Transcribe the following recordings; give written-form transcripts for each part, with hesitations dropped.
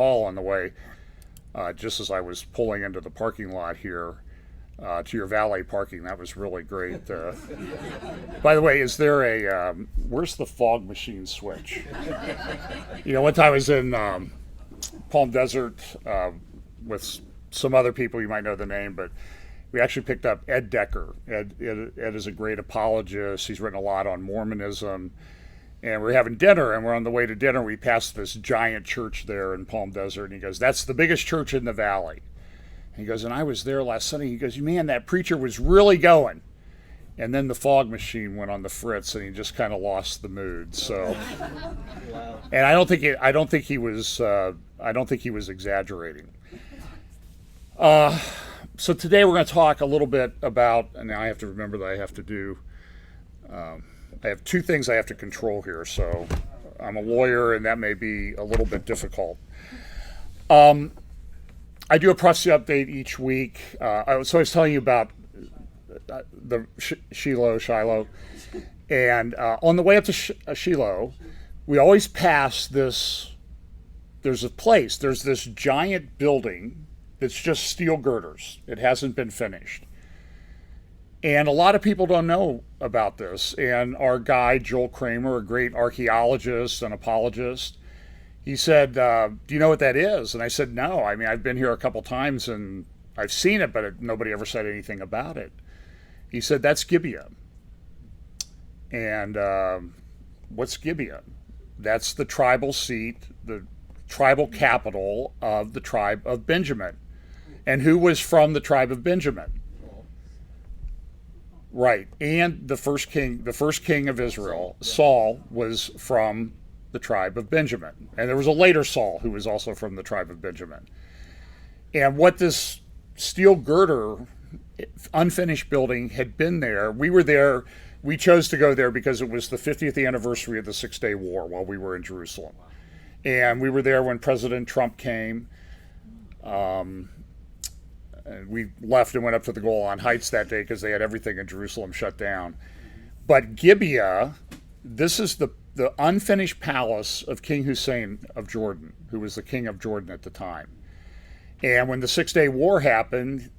call on the way, just as I was pulling into the parking lot here to your valet parking. That was really great. By the way, is there where's the fog machine switch? One time I was in Palm Desert with some other people, you might know the name, but we actually picked up Ed Decker. Ed is a great apologist. He's written a lot on Mormonism. And we're having dinner, and we're on the way to dinner. We passed this giant church there in Palm Desert, and he goes, "That's the biggest church in the valley." And he goes, "And I was there last Sunday." He goes, "Man, that preacher was really going." And then the fog machine went on the fritz, and he just kind of lost the mood. So, wow. And I don't think he was exaggerating. So today we're going to talk a little bit about, and now I have to remember that I have to do. I have two things I have to control here, so I'm a lawyer, and that may be a little bit difficult. I do a prophecy update each week. So I was telling you about the Shiloh, and on the way up to Shiloh, we always pass this. There's this giant building that's just steel girders. It hasn't been finished. And a lot of people don't know about this. And our guy, Joel Kramer, a great archaeologist and apologist, he said, "Do you know what that is?" And I said, "No. I mean, I've been here a couple times and I've seen it, but nobody ever said anything about it." He said, "That's Gibeah." And what's Gibeah? That's the tribal seat, the tribal capital of the tribe of Benjamin. And who was from the tribe of Benjamin? Right, and the first king of Israel, Saul, was from the tribe of Benjamin. And there was a later Saul who was also from the tribe of Benjamin. And what this steel girder, unfinished building had been there, we were there, we chose to go there because it was the 50th anniversary of the Six-Day War while we were in Jerusalem. And we were there when President Trump came. And we left and went up to the Golan Heights that day because they had everything in Jerusalem shut down. But Gibeah, this is the unfinished palace of King Hussein of Jordan, who was the king of Jordan at the time. And when the Six-Day War happened,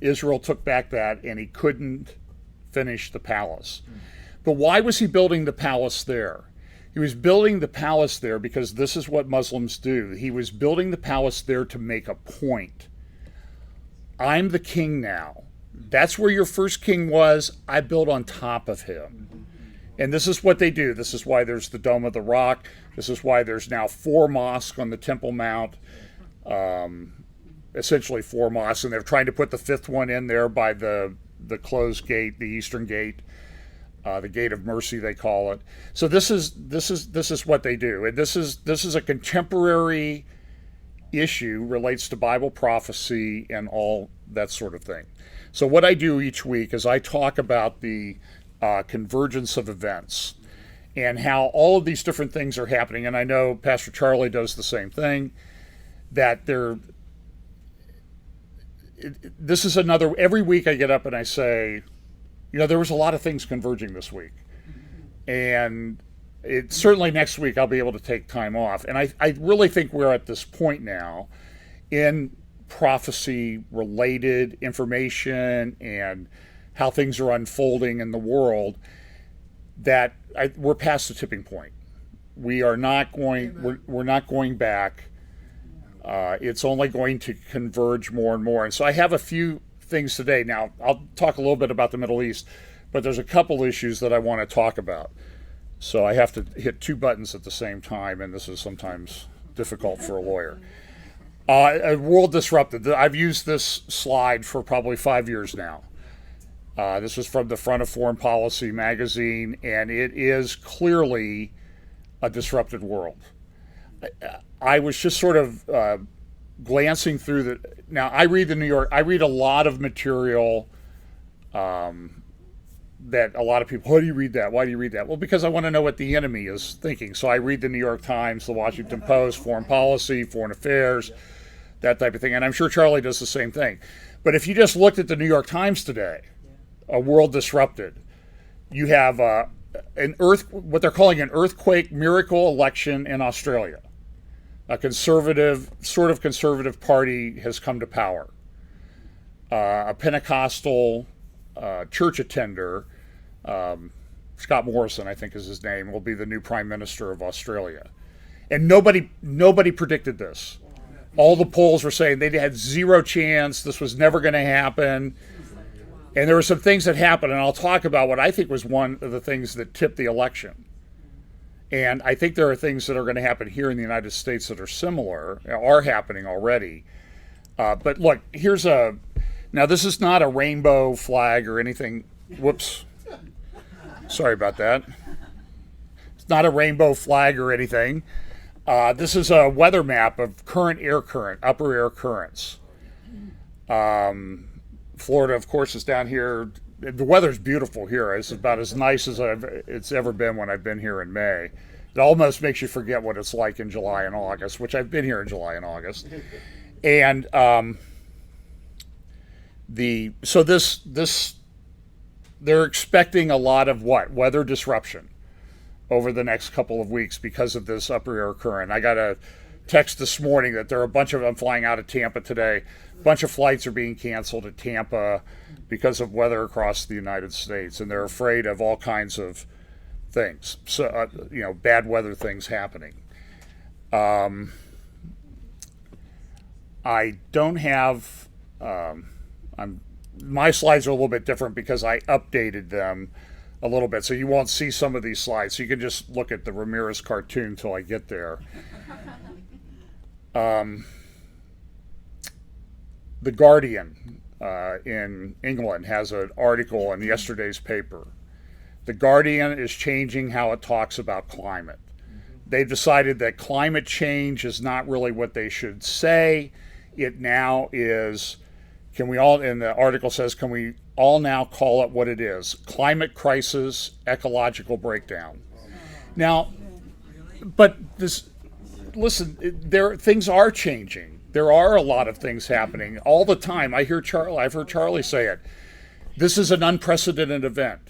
Israel took back that, and he couldn't finish the palace. But why was he building the palace there? He was building the palace there because this is what Muslims do. He was building the palace there to make a point. I'm the king now. That's where your first king was. I built on top of him. And this is what they do. This is why there's the Dome of the Rock. This is why there's now 4 mosques on the Temple Mount. Essentially 4 mosques. And they're trying to put the 5th one in there by the closed gate, the eastern gate. The Gate of Mercy, they call it. So this is what they do. And this is a contemporary issue, relates to Bible prophecy and all that sort of thing. So what I do each week is I talk about the convergence of events and how all of these different things are happening. And I know Pastor Charlie does the same thing, that this is another, every week I get up and I say, there was a lot of things converging this week. And certainly next week I'll be able to take time off. And I really think we're at this point now in prophecy-related information and how things are unfolding in the world that we're past the tipping point. We're not going back. It's only going to converge more and more. And so I have a few things today. Now, I'll talk a little bit about the Middle East, but there's a couple issues that I want to talk about. So I have to hit 2 buttons at the same time, and this is sometimes difficult for a lawyer. A world disrupted. I've used this slide for probably 5 years now. This is from the front of Foreign Policy magazine, and it is clearly a disrupted world. I was just sort of glancing through now I read I read a lot of material that a lot of people, why do you read that? Why do you read that? Well, because I want to know what the enemy is thinking. So I read the New York Times, the Washington Post, Foreign Policy, Foreign Affairs, that type of thing. And I'm sure Charlie does the same thing. But if you just looked at the New York Times today, a world disrupted, you have what they're calling an earthquake miracle election in Australia. a conservative, sort of conservative party has come to power. A Pentecostal church attender, Scott Morrison, I think is his name, will be the new Prime Minister of Australia. And nobody predicted this. All the polls were saying they had zero chance, this was never going to happen. And there were some things that happened, and I'll talk about what I think was one of the things that tipped the election. And I think there are things that are going to happen here in the United States that are similar, are happening already. But look, now this is not a rainbow flag or anything. Whoops. Sorry about that. It's not a rainbow flag or anything. This is a weather map of current air current, upper air currents. Florida, of course, is down here. The weather's beautiful here. It's about as nice as it's ever been when I've been here in May. It almost makes you forget what it's like in July and August, which I've been here in July and August. And they're expecting a lot of weather disruption over the next couple of weeks because of this upper air current. I got a text this morning that there are I'm flying out of Tampa today. A bunch of flights are being canceled at Tampa because of weather across the United States, and they're afraid of all kinds of things. So, bad weather things happening. I don't have. My slides are a little bit different because I updated them a little bit, so you won't see some of these slides. So you can just look at the Ramirez cartoon until I get there. The Guardian in England has an article in yesterday's paper. The Guardian is changing how it talks about climate. They've decided that climate change is not really what they should say. It now is, and the article says, can we all now call it what it is? Climate crisis, ecological breakdown. Now, but things are changing. There are a lot of things happening all the time. I've heard Charlie say it. This is an unprecedented event.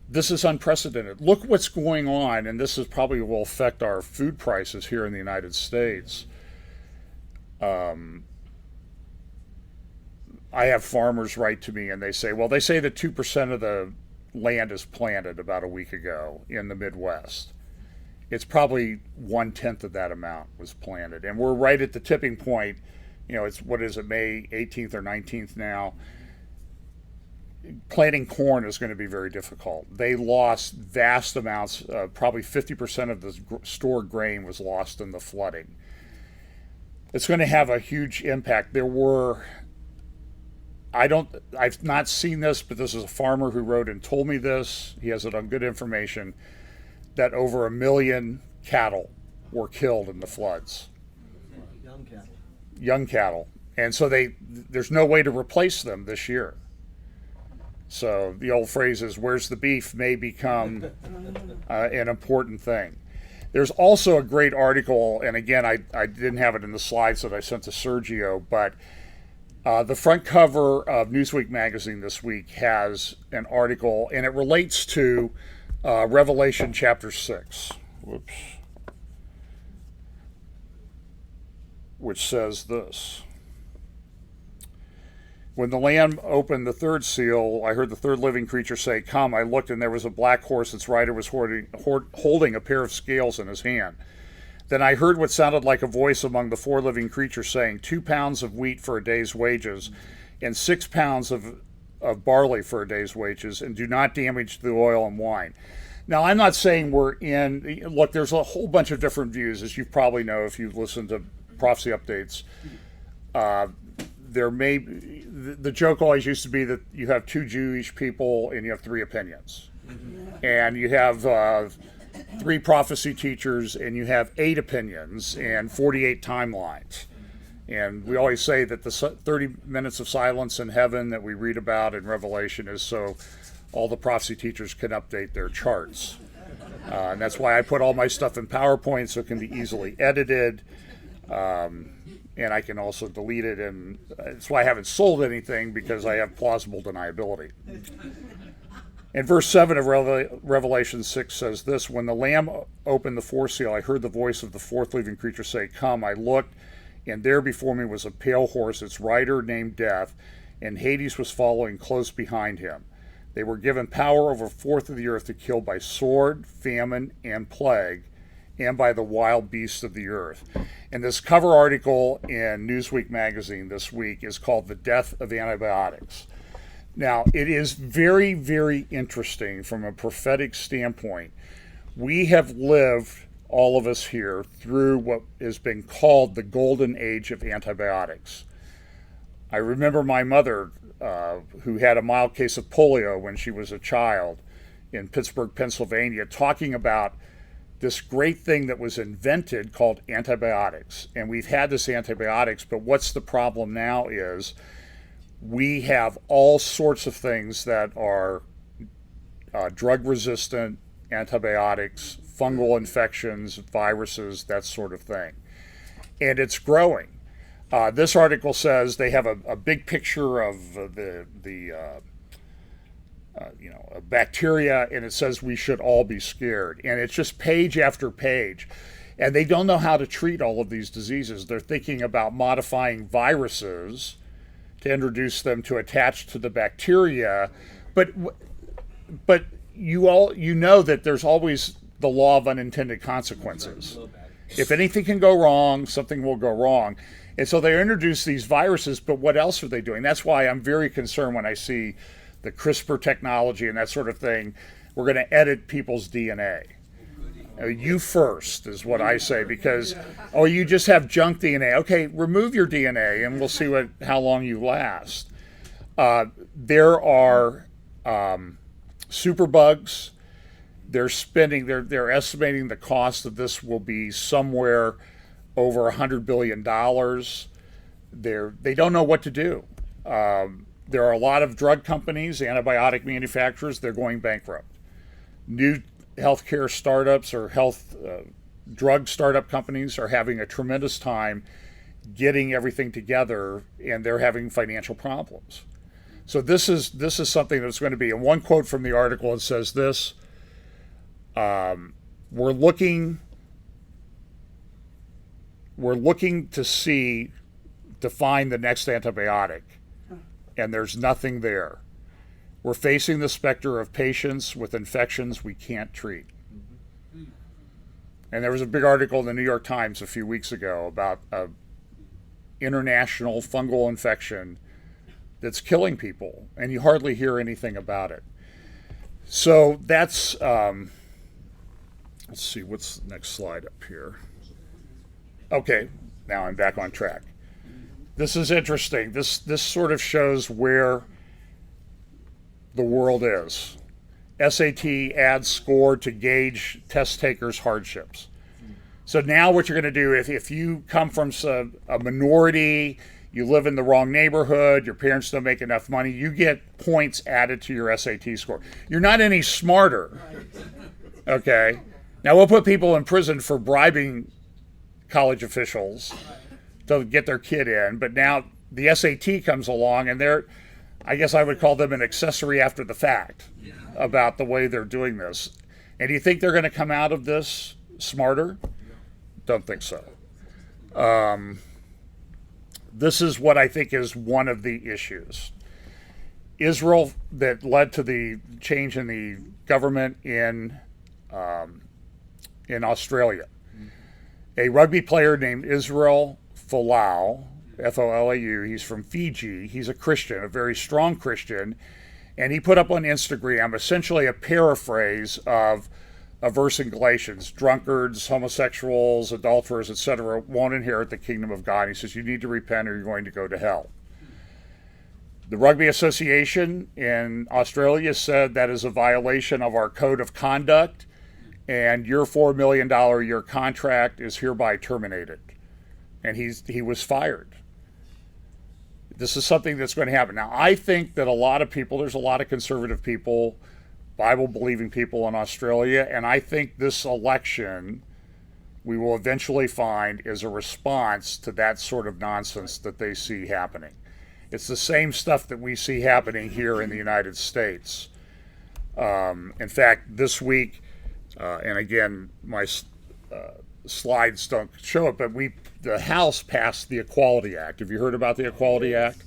This is unprecedented. Look what's going on, and this probably will affect our food prices here in the United States. I have farmers write to me and they say that 2% of the land is planted about a week ago in the Midwest. It's probably 1/10 of that amount was planted. And we're right at the tipping point. It's, May 18th or 19th now. Planting corn is going to be very difficult. They lost vast amounts, probably 50% of the stored grain was lost in the flooding. It's going to have a huge impact. I've not seen this, but this is a farmer who wrote and told me this. He has it on good information that over 1 million cattle were killed in the floods. Young cattle. And so there's no way to replace them this year. So the old phrase is, where's the beef, may become an important thing. There's also a great article, and again, I didn't have it in the slides that I sent to Sergio, but the front cover of Newsweek magazine this week has an article, and it relates to Revelation chapter 6, which says this. When the Lamb opened the third seal, I heard the third living creature say, "Come." I looked, and there was a black horse. Its rider was holding a pair of scales in his hand. Then I heard what sounded like a voice among the 4 living creatures saying, 2 pounds of wheat for a day's wages, and 6 pounds of barley for a day's wages, and do not damage the oil and wine. Now, I'm not saying look, there's a whole bunch of different views, as you probably know if you've listened to prophecy updates. The joke always used to be that you have 2 Jewish people and you have 3 opinions. And you have 3 prophecy teachers and you have 8 opinions and 48 timelines. And we always say that the 30 minutes of silence in heaven that we read about in Revelation is so all the prophecy teachers can update their charts. And that's why I put all my stuff in PowerPoint so it can be easily edited. And I can also delete it, and that's why I haven't sold anything, because I have plausible deniability. And verse 7 of Revelation 6 says this: When the Lamb opened the fourth seal, I heard the voice of the fourth living creature say, Come. I looked, and there before me was a pale horse, its rider named Death, and Hades was following close behind him. They were given power over a fourth of the earth to kill by sword, famine, and plague, and by the wild beasts of the earth. And this cover article in Newsweek magazine this week is called The Death of Antibiotics. Now, it is very, very interesting from a prophetic standpoint. We have lived, all of us here, through what has been called the golden age of antibiotics. I remember my mother, who had a mild case of polio when she was a child in Pittsburgh, Pennsylvania, talking about this great thing that was invented called antibiotics. And we've had this antibiotics, but what's the problem now is we have all sorts of things that are drug-resistant antibiotics, fungal infections, viruses, that sort of thing. And it's growing. This article says they have a big picture of a bacteria, and it says we should all be scared. And it's just page after page. And they don't know how to treat all of these diseases. They're thinking about modifying viruses to introduce them to attach to the bacteria. But you know that there's always the law of unintended consequences. If anything can go wrong, something will go wrong. And so they introduce these viruses, but what else are they doing? That's why I'm very concerned when I see the CRISPR technology and that sort of thing. We're going to edit people's DNA. You first is what I say, because, you just have junk DNA. Okay, remove your DNA and we'll see how long you last. There are superbugs. They're estimating the cost of this will be somewhere over $100 billion. They don't know what to do. There are a lot of drug companies, antibiotic manufacturers, they're going bankrupt. New healthcare startups or drug startup companies are having a tremendous time getting everything together, and they're having financial problems. So this is something that's going to be, and one quote from the article, it says this: we're looking to find the next antibiotic, and there's nothing there. We're facing the specter of patients with infections we can't treat. And there was a big article in the New York Times a few weeks ago about an international fungal infection that's killing people, and you hardly hear anything about it. So that's, let's see, what's the next slide up here? Okay, now I'm back on track. This is interesting. This sort of shows where the world is. SAT adds score to gauge test takers' hardships. So now what you're going to do, if you come from a minority, you live in the wrong neighborhood, your parents don't make enough money, you get points added to your SAT score. You're not any smarter. Okay? Now we'll put people in prison for bribing college officials to get their kid in, but now the SAT comes along and I guess I would call them an accessory after the fact about the way they're doing this. And do you think they're going to come out of this smarter? Don't think so. This is what I think is one of the issues. Israel, that led to the change in the government in Australia. A rugby player named Israel Folau, F-O-L-A-U, he's from Fiji. He's a Christian, a very strong Christian, and he put up on Instagram essentially a paraphrase of a verse in Galatians: drunkards, homosexuals, adulterers, etc. won't inherit the kingdom of God. He says you need to repent or you're going to go to hell. The Rugby Association in Australia said that is a violation of our code of conduct, and your $4 million a year contract is hereby terminated. And he was fired. This is something that's going to happen. Now, I think that there's a lot of conservative people, Bible-believing people in Australia, and I think this election, we will eventually find, is a response to that sort of nonsense that they see happening. It's the same stuff that we see happening here in the United States. In fact, this week, and again, my slides don't show it, but the House passed the Equality Act. Have you heard about the Equality Act?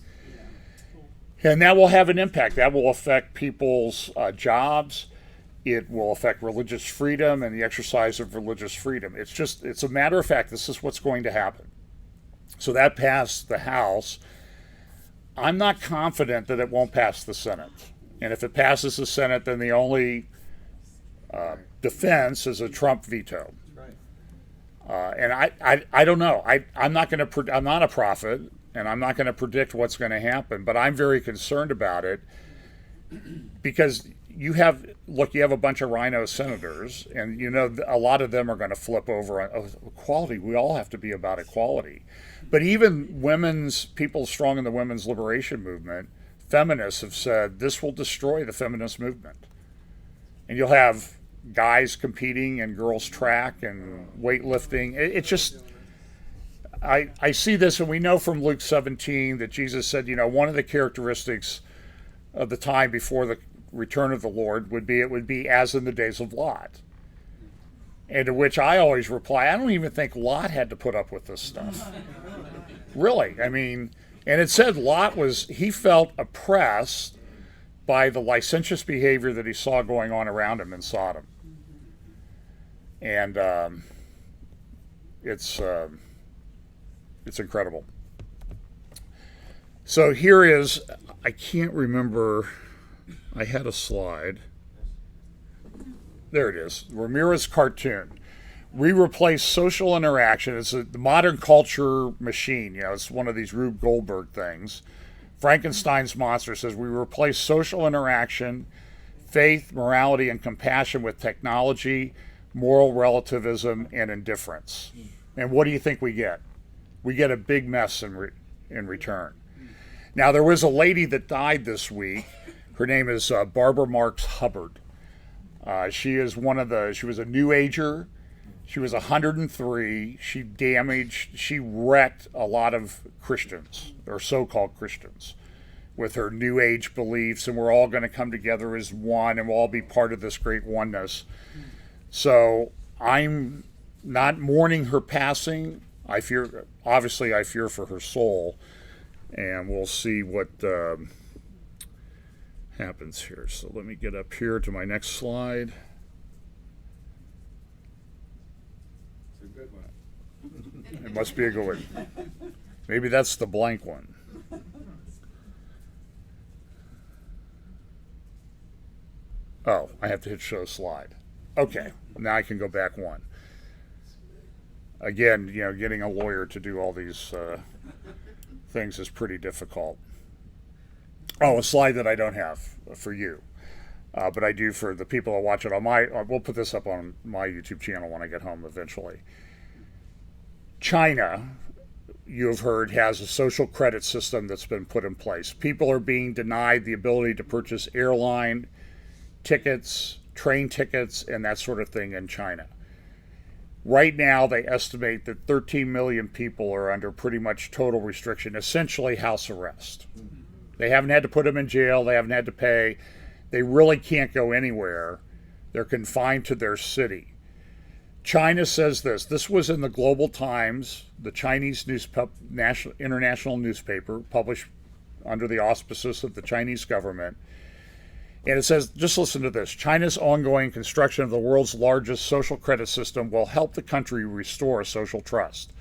And that will have an impact. That will affect people's jobs. It will affect religious freedom and the exercise of religious freedom. It's a matter of fact, this is what's going to happen. So that passed the House. I'm not confident that it won't pass the Senate. And if it passes the Senate, then the only defense is a Trump veto. And I don't know. I'm not a prophet, and I'm not going to predict what's going to happen. But I'm very concerned about it because you have a bunch of rhino senators, and a lot of them are going to flip over on equality. We all have to be about equality. But even people strong in the women's liberation movement, feminists have said this will destroy the feminist movement. And you'll have guys competing in girls track and weightlifting. It's just, I see this, and we know from Luke 17 that Jesus said, one of the characteristics of the time before the return of the Lord would be as in the days of Lot. And to which I always reply, I don't even think Lot had to put up with this stuff. Really, I mean, and it said he felt oppressed by the licentious behavior that he saw going on around him in Sodom. And it's incredible. So here is, I can't remember, I had a slide. There it is, Ramirez cartoon. We replace social interaction. It's the modern culture machine. It's one of these Rube Goldberg things. Frankenstein's monster says we replace social interaction, faith, morality, and compassion with technology, moral relativism, and indifference. And what do you think we get? We get a big mess in return. Now, there was a lady that died this week. Her name is Barbara Marx Hubbard. She was a New Ager. She was 103. She wrecked a lot of Christians, or so-called Christians, with her New Age beliefs, and we're all going to come together as one, and we'll all be part of this great oneness. So I'm not mourning her passing. Obviously I fear for her soul, and we'll see what happens here. So let me get up here to my next slide. It must be a good one. Maybe that's the blank one. Oh, I have to hit show slide. Okay, now I can go back one. Again, getting a lawyer to do all these things is pretty difficult. Oh, a slide that I don't have for you, but I do for the people that watch it on we'll put this up on my YouTube channel when I get home eventually. China, you have heard, has a social credit system that's been put in place. People are being denied the ability to purchase airline tickets, train tickets, and that sort of thing in China. Right now, they estimate that 13 million people are under pretty much total restriction, essentially house arrest. They haven't had to put them in jail. They haven't had to pay. They really can't go anywhere. They're confined to their city. China says this. This was in the Global Times, the Chinese international newspaper, published under the auspices of the Chinese government. And it says, just listen to this. China's ongoing construction of the world's largest social credit system will help the country restore social trust.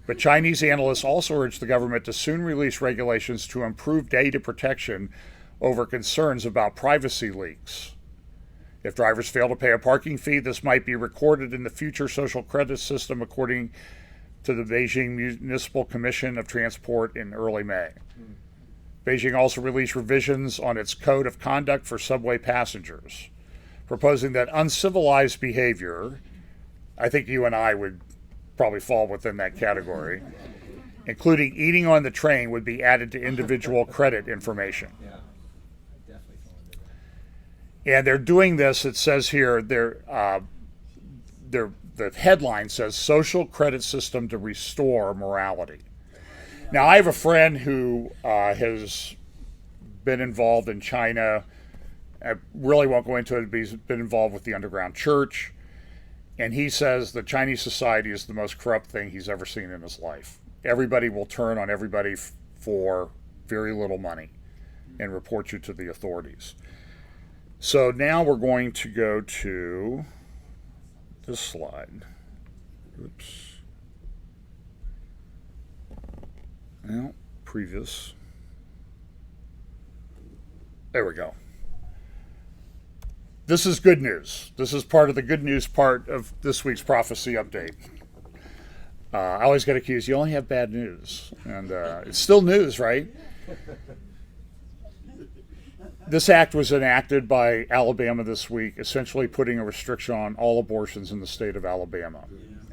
But Chinese analysts also urge the government to soon release regulations to improve data protection over concerns about privacy leaks. If drivers fail to pay a parking fee, this might be recorded in the future social credit system, according to the Beijing Municipal Commission of Transport in early May. Beijing also released revisions on its code of conduct for subway passengers, proposing that uncivilized behavior, I think you and I would probably fall within that category, including eating on the train, would be added to individual credit information. And they're doing this, it says here, the headline says, Social Credit System to Restore Morality. Now, I have a friend who has been involved in China I really won't go into it, but he's been involved with the underground church. And he says that Chinese society is the most corrupt thing he's ever seen in his life. Everybody will turn on everybody for very little money and report you to the authorities. So now we're going to go to this slide. Oops. Well, previous. There we go. This is good news. This is part of the good news part of this week's prophecy update. I always get accused, you only have bad news. And it's still news, right? This act was enacted by Alabama this week, essentially putting a restriction on all abortions in the state of Alabama.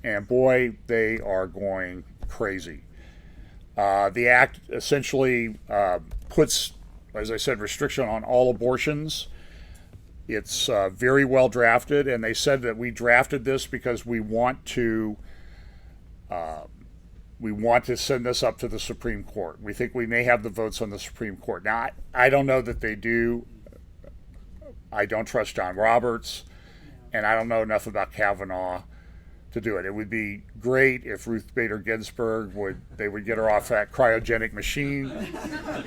And boy, they are going crazy. The act essentially puts, as I said, restriction on all abortions. It's very well drafted, and they said that we drafted this because we want to send this up to the Supreme Court. We think we may have the votes on the Supreme Court. Now, I don't know that they do. I don't trust John Roberts, and I don't know enough about Kavanaugh to do it. It would be great if Ruth Bader Ginsburg would get her off that cryogenic machine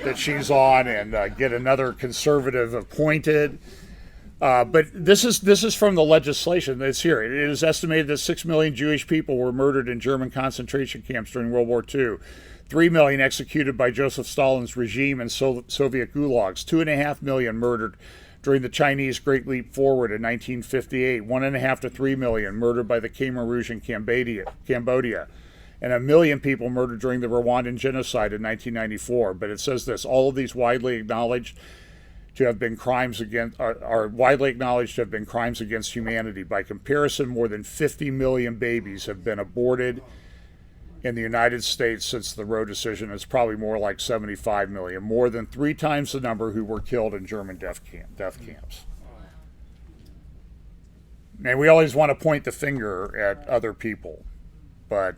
that she's on and get another conservative appointed. But this is from the legislation that's here. It is estimated that 6 million Jewish people were murdered in German concentration camps during World War II. 3 million executed by Joseph Stalin's regime in Soviet gulags. 2.5 million murdered during the Chinese Great Leap Forward in 1958. 1.5 to 3 million murdered by the Khmer Rouge in Cambodia. And 1 million people murdered during the Rwandan genocide in 1994. But it says this: all of these widely acknowledged to have been crimes against are widely acknowledged to have been crimes against humanity. By comparison, more than 50 million babies have been aborted in the United States since the Roe decision. It's probably more like 75 million, more than 3 times the number who were killed in German death camps. And we always want to point the finger at other people, but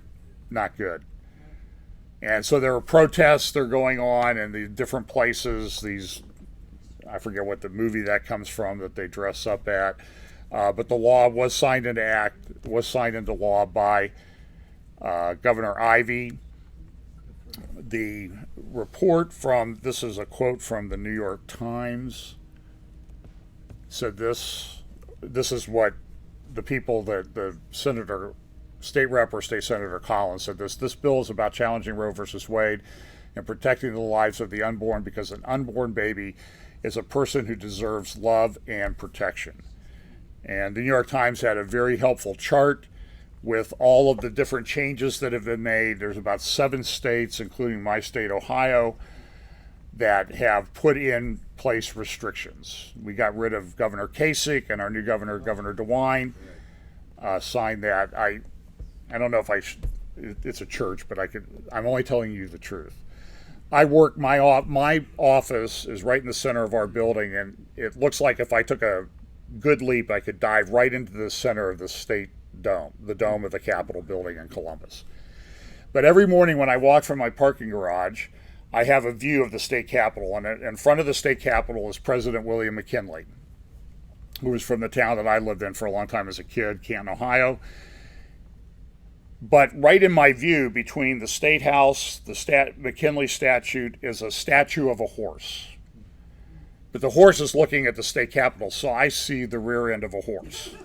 not good. And so there are protests that are going on in the different places. I forget what the movie that comes from that they dress up at, but the law was signed into law by Governor Ivey. The report this is a quote from the New York Times, said this is what the people that the state rep or state senator Collins said this bill is about challenging Roe versus Wade and protecting the lives of the unborn, because an unborn baby is a person who deserves love and protection. And the New York Times had a very helpful chart with all of the different changes that have been made. There's about 7 states, including my state, Ohio, that have put in place restrictions. We got rid of Governor Kasich, and our new governor, Governor DeWine, signed that. I don't know if it's a church, but I'm only telling you the truth. I work, my office is right in the center of our building, and it looks like if I took a good leap, I could dive right into the center of the state dome, the dome of the Capitol building in Columbus. But every morning when I walk from my parking garage, I have a view of the state capitol, and in front of the state capitol is President William McKinley, who was from the town that I lived in for a long time as a kid, Canton, Ohio. But right in my view, between the State House, the McKinley statue, is a statue of a horse. But the horse is looking at the state capitol, so I see the rear end of a horse.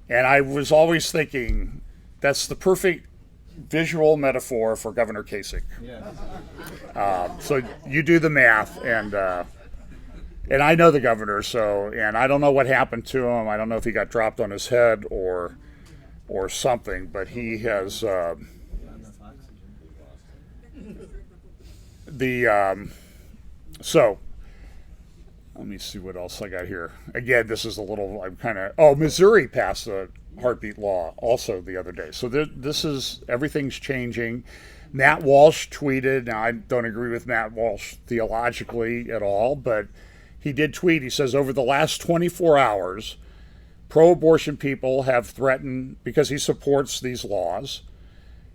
And I was always thinking, that's the perfect visual metaphor for Governor Kasich. So you do the math, and I know the governor, and I don't know what happened to him. I don't know if he got dropped on his head or something, but he has so let me see what else I got here. Again, this is a little, Missouri passed a heartbeat law also the other day. So everything's changing. Matt Walsh tweeted. Now, I don't agree with Matt Walsh theologically at all, but he did tweet. He says, over the last 24 hours, pro-abortion people have threatened, because he supports these laws,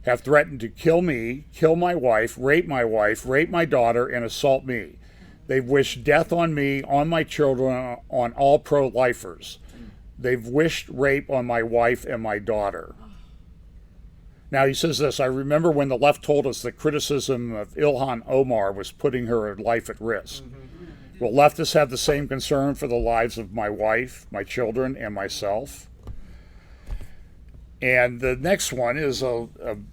have threatened to kill me, kill my wife, rape my daughter, and assault me. They've wished death on me, on my children, on all pro-lifers. They've wished rape on my wife and my daughter. Now he says this, I remember when the left told us that criticism of Ilhan Omar was putting her life at risk. Will leftists have the same concern for the lives of my wife, my children, and myself? And the next one is a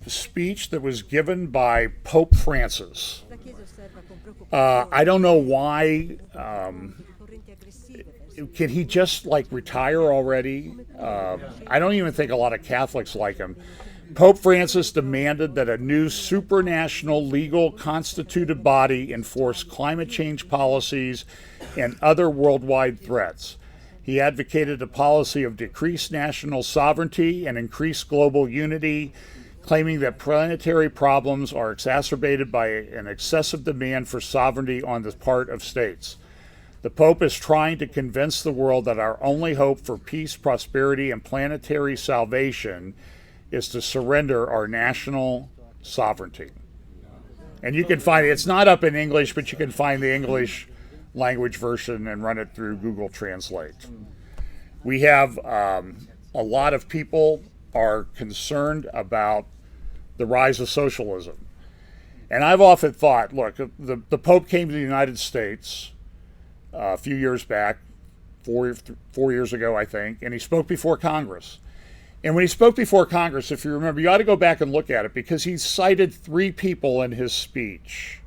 speech that was given by Pope Francis. I don't know why. Can he just retire already? I don't even think a lot of Catholics like him. Pope Francis demanded that a new supranational legal constituted body enforce climate change policies and other worldwide threats. He advocated a policy of decreased national sovereignty and increased global unity, claiming that planetary problems are exacerbated by an excessive demand for sovereignty on the part of states. The Pope is trying to convince the world that our only hope for peace, prosperity, and planetary salvation is to surrender our national sovereignty. And you can find it's not up in English, but you can find the English language version and run it through Google Translate. We have a lot of people are concerned about the rise of socialism. And I've often thought, look, the Pope came to the United States a few years back, 4 years ago, I think, and he spoke before Congress. And when he spoke before Congress, if you remember, you ought to go back and look at it because he cited 3 people in his speech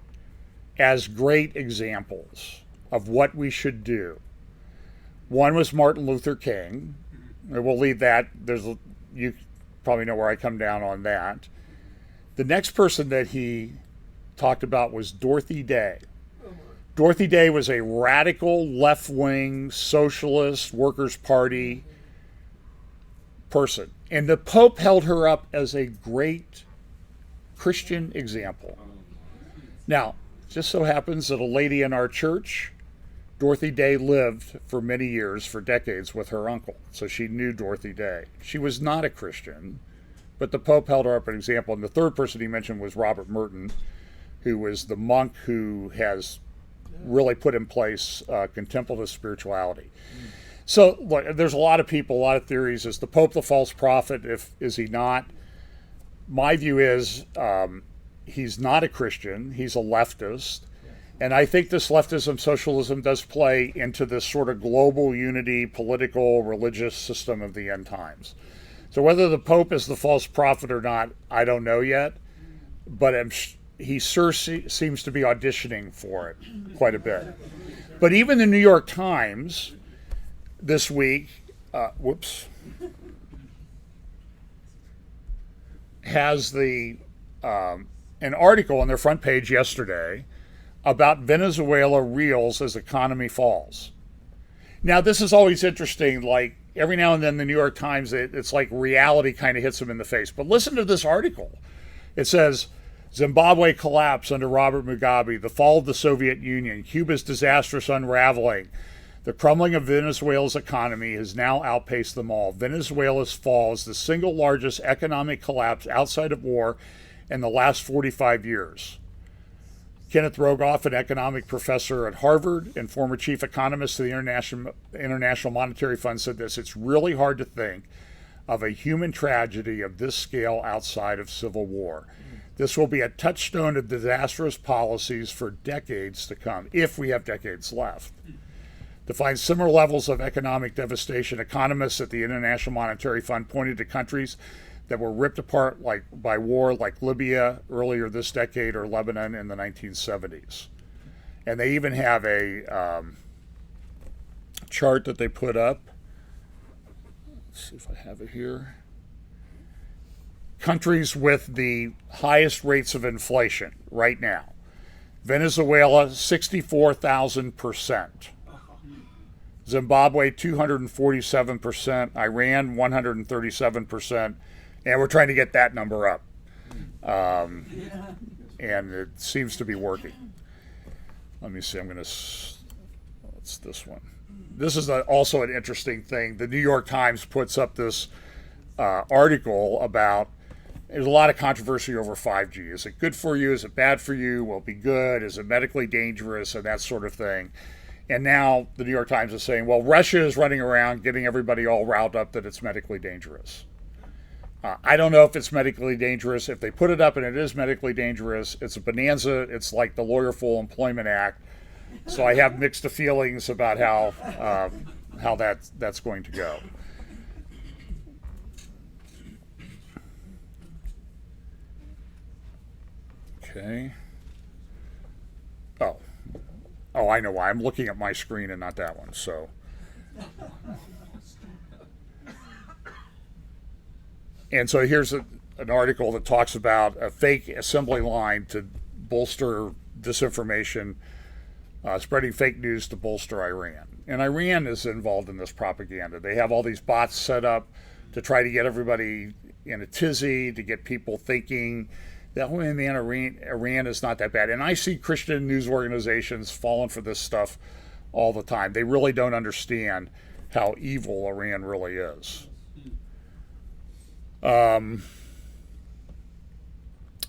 as great examples of what we should do. One was Martin Luther King. And we'll leave that. You probably know where I come down on that. The next person that he talked about was Dorothy Day. Dorothy Day was a radical left-wing socialist Workers' Party person. And the Pope held her up as a great Christian example. Now, it just so happens that a lady in our church, Dorothy Day, lived for many years, for decades, with her uncle. So she knew Dorothy Day. She was not a Christian, but the Pope held her up as an example. And the third person he mentioned was Robert Merton, who was the monk who has really put in place contemplative spirituality. So look, there's a lot of people, a lot of theories. Is the Pope the false prophet? Is he not? My view is he's not a Christian. He's a leftist. And I think this leftism, socialism does play into this sort of global unity, political, religious system of the end times. So whether the Pope is the false prophet or not, I don't know yet. But he sure seems to be auditioning for it quite a bit. But even the New York Times this week, has an article on their front page yesterday about Venezuela reels as economy falls. Now, this is always interesting. Like every now and then, the New York Times, it's like reality kind of hits them in the face. But listen to this article. It says, Zimbabwe collapse under Robert Mugabe, the fall of the Soviet Union, Cuba's disastrous unraveling. The crumbling of Venezuela's economy has now outpaced them all. Venezuela's fall is the single largest economic collapse outside of war in the last 45 years. Kenneth Rogoff, an economic professor at Harvard and former chief economist of the International Monetary Fund, said this: it's really hard to think of a human tragedy of this scale outside of civil war. This will be a touchstone of disastrous policies for decades to come, if we have decades left. To find similar levels of economic devastation, economists at the International Monetary Fund pointed to countries that were ripped apart by war, like Libya earlier this decade or Lebanon in the 1970s. And they even have a chart that they put up. Let's see if I have it here. Countries with the highest rates of inflation right now. Venezuela, 64,000%. Zimbabwe, 247%. Iran, 137%. And we're trying to get that number up. And it seems to be working. Let me see. What's this one? This is also an interesting thing. The New York Times puts up this article about there's a lot of controversy over 5G. Is it good for you? Is it bad for you? Will it be good? Is it medically dangerous? And that sort of thing. And now the New York Times is saying, well, Russia is running around getting everybody all riled up that it's medically dangerous. I don't know if it's medically dangerous. If they put it up and it is medically dangerous, it's a bonanza. It's like the Lawyer Full Employment Act. So I have mixed feelings about how that's going to go. Okay. Oh, I know why. I'm looking at my screen and not that one. So. And so here's an article that talks about a fake assembly line to bolster disinformation, spreading fake news to bolster Iran. And Iran is involved in this propaganda. They have all these bots set up to try to get everybody in a tizzy, to get people thinking that, oh man, Iran is not that bad. And I see Christian news organizations falling for this stuff all the time. They really don't understand how evil Iran really is.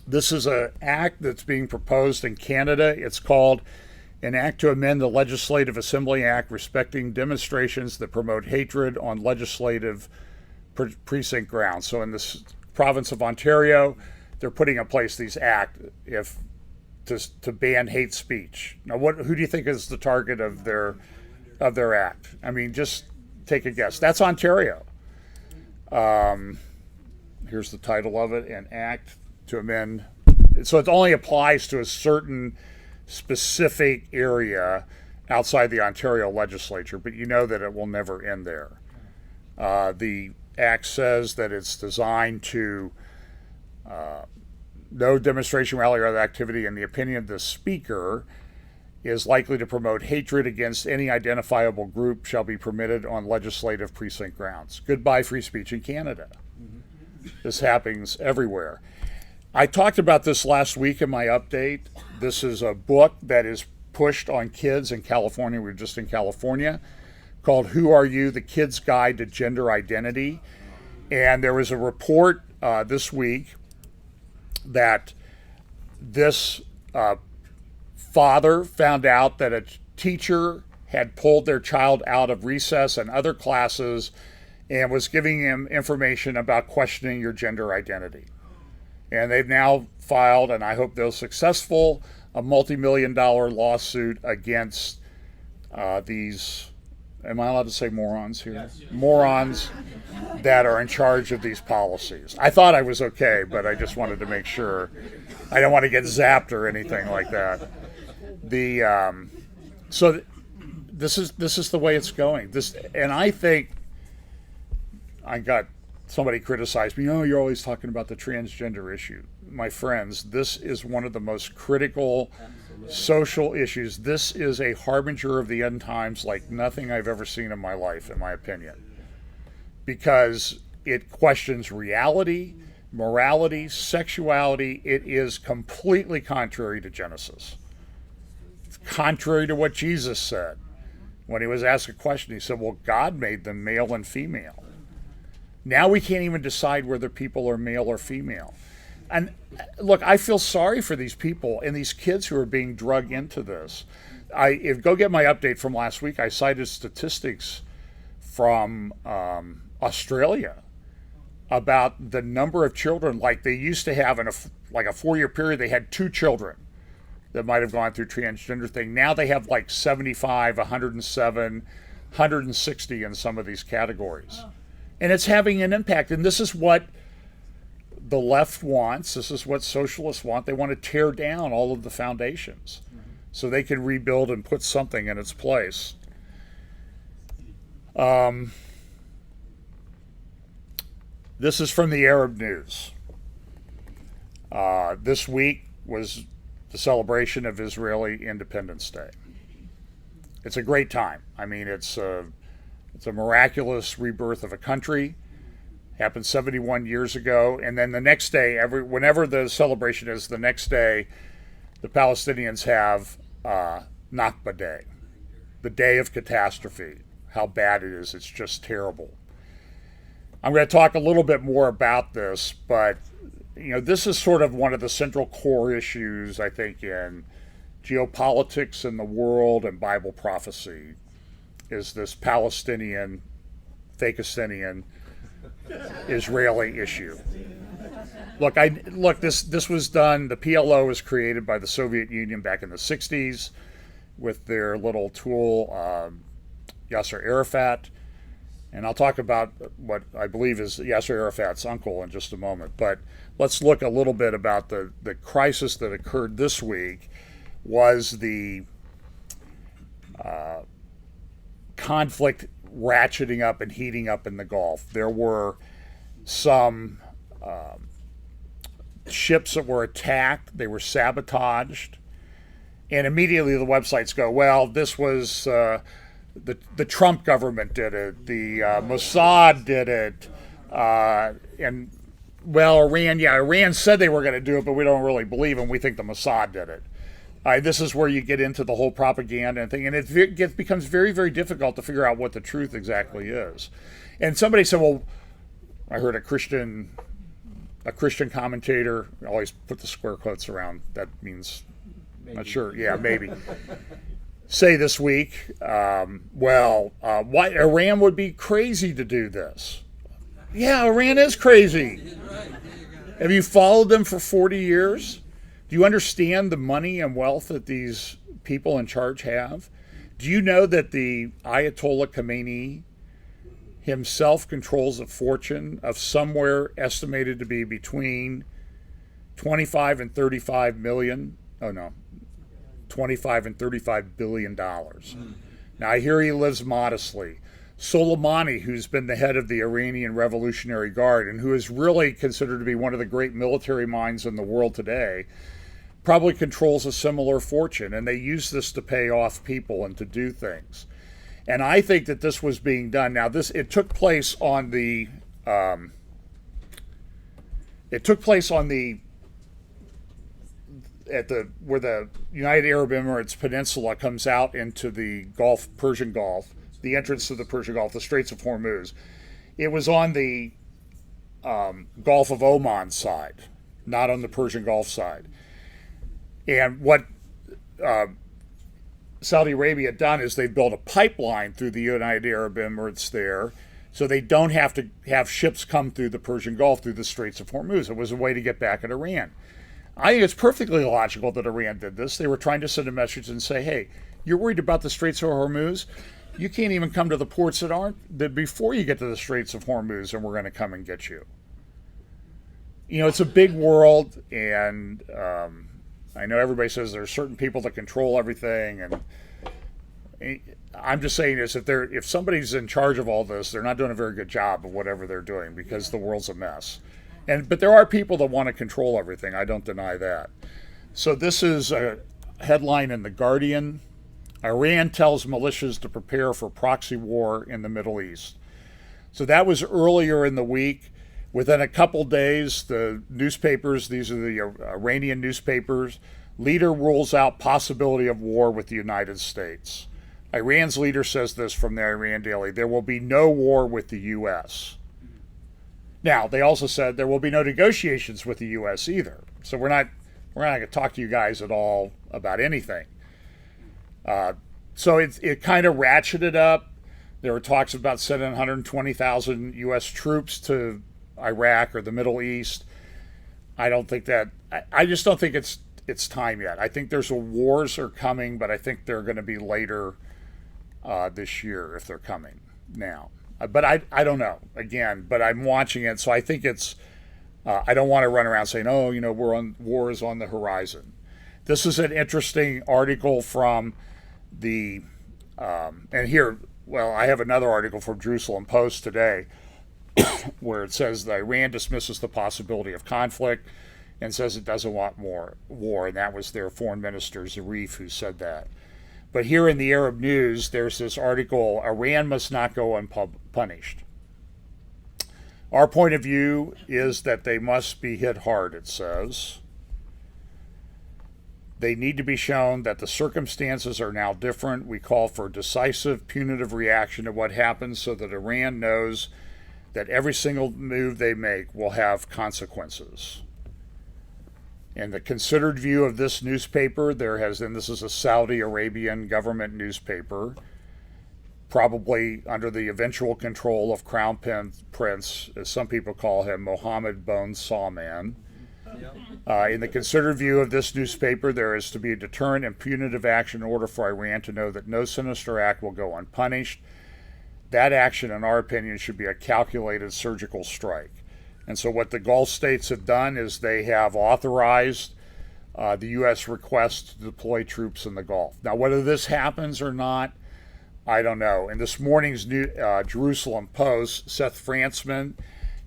This is an act that's being proposed in Canada. It's called an act to amend the Legislative Assembly Act respecting demonstrations that promote hatred on legislative precinct grounds. So in this province of Ontario, they're putting in place these act to ban hate speech. Now, who do you think is the target of their act? I mean, just take a guess. That's Ontario. Here's the title of it: an act to amend. So it only applies to a certain specific area outside the Ontario legislature, but you know that it will never end there. The act says that it's designed to no demonstration, rally, or other activity in the opinion of the speaker is likely to promote hatred against any identifiable group shall be permitted on legislative precinct grounds. Goodbye free speech in Canada. This happens everywhere. I talked about this last week in my update. This is a book that is pushed on kids in California. We were just in California, called Who Are You? The Kid's Guide to Gender Identity. And there was a report this week that this father found out that a teacher had pulled their child out of recess and other classes and was giving him information about questioning your gender identity. And they've now filed, and I hope they're successful, a multi-million-dollar lawsuit against these, am I allowed to say morons here? Yes. Morons that are in charge of these policies. I thought I was okay, but I just wanted to make sure. I don't want to get zapped or anything like that. So this is the way it's going. And I think I got somebody criticized me. Oh, you're always talking about the transgender issue. My friends, this is one of the most critical social issues. This is a harbinger of the end times like nothing I've ever seen in my life, in my opinion, because it questions reality, morality, sexuality. It is completely contrary to Genesis. It's contrary to what Jesus said. When he was asked a question, he said, well, God made them male and female. Now we can't even decide whether people are male or female. And look, I feel sorry for these people and these kids who are being drugged into this. Go get my update from last week. I cited statistics from Australia about the number of children. Like they used to have in a 4-year period, they had 2 children that might have gone through transgender thing. Now they have like 75, 107, 160 in some of these categories. And it's having an impact. And this is what the left wants. This is what socialists want. They want to tear down all of the foundations so they can rebuild and put something in its place. This is from the Arab News. This week was the celebration of Israeli Independence Day. It's a great time. I mean, it's a miraculous rebirth of a country. Happened 71 years ago. And then the next day, whenever the celebration is, the next day, the Palestinians have Nakba Day, the day of catastrophe, how bad it is. It's just terrible. I'm going to talk a little bit more about this, but this is sort of one of the central core issues, I think, in geopolitics in the world and Bible prophecy, is this Palestinian, Fakistinian, Israeli issue. Look, this was done. The PLO was created by the Soviet Union back in the '60s with their little tool, Yasser Arafat. And I'll talk about what I believe is Yasser Arafat's uncle in just a moment. But let's look a little bit about the crisis that occurred this week. Was the conflict ratcheting up and heating up in the Gulf. There were some ships that were attacked. They were sabotaged. And immediately the websites go, well, this was the Trump government did it. The Mossad did it. And, well, Iran said they were going to do it, but we don't really believe them. We think the Mossad did it. This is where you get into the whole propaganda and thing. And it becomes very, very difficult to figure out what the truth exactly is. And somebody said, well, I heard a Christian commentator, I always put the square quotes around, that means, maybe. Not sure, yeah, maybe, say this week, why Iran would be crazy to do this. Yeah, Iran is crazy. Have you followed them for 40 years? Do you understand the money and wealth that these people in charge have? Do you know that the Ayatollah Khamenei himself controls a fortune of somewhere estimated to be between 25 and 35 million? Oh no, 25 and 35 billion dollars. Now I hear he lives modestly. Soleimani, who's been the head of the Iranian Revolutionary Guard and who is really considered to be one of the great military minds in the world today, probably controls a similar fortune, and they use this to pay off people and to do things. And I think that this was being done. Now, it took place on the where the United Arab Emirates Peninsula comes out into the Persian Gulf, the entrance to the Persian Gulf, the Straits of Hormuz. It was on the Gulf of Oman side, not on the Persian Gulf side. And what Saudi Arabia had done is they've built a pipeline through the United Arab Emirates there, so they don't have to have ships come through the Persian Gulf through the Straits of Hormuz. It was a way to get back at Iran. I think it's perfectly logical that Iran did this. They were trying to send a message and say, hey, you're worried about the Straits of Hormuz? You can't even come to the ports that before you get to the Straits of Hormuz, and we're going to come and get you. It's a big world, and I know everybody says there's certain people that control everything, and I'm just saying this: if somebody's in charge of all this, they're not doing a very good job of whatever they're doing because the world's a mess. But there are people that want to control everything. I don't deny that. So this is a headline in The Guardian: Iran tells militias to prepare for proxy war in the Middle East. So that was earlier in the week. Within a couple days, the newspapers, these are the Iranian newspapers, leader rules out possibility of war with the United States. Iran's leader says this from the Iran Daily: there will be no war with the U.S. Now, they also said there will be no negotiations with the U.S. either. So we're not going to talk to you guys at all about anything. So it kind of ratcheted up. There were talks about sending 120,000 U.S. troops to Iraq or the Middle East. I don't think that. I just don't think it's time yet. I think there's wars are coming, but I think they're going to be later this year if they're coming now. But I don't know, again, but I'm watching it, so I think it's, I don't want to run around saying, oh, war is on the horizon. This is an interesting article from the, and here, well, I have another article from Jerusalem Post today where it says that Iran dismisses the possibility of conflict and says it doesn't want more war, and that was their foreign minister, Zarif, who said that. But here in the Arab News, there's this article, Iran must not go unpunished. Our point of view is that they must be hit hard, it says. They need to be shown that the circumstances are now different. We call for decisive, punitive reaction to what happens so that Iran knows that every single move they make will have consequences. In the considered view of this newspaper, and this is a Saudi Arabian government newspaper, probably under the eventual control of Crown Prince, as some people call him, Mohammed Bone Sawman. In the considered view of this newspaper, there is to be a deterrent and punitive action in order for Iran to know that no sinister act will go unpunished. That action, in our opinion, should be a calculated surgical strike. And so what the Gulf states have done is they have authorized the U.S. request to deploy troops in the Gulf. Now, whether this happens or not, I don't know. In this morning's Jerusalem Post, Seth Frantzman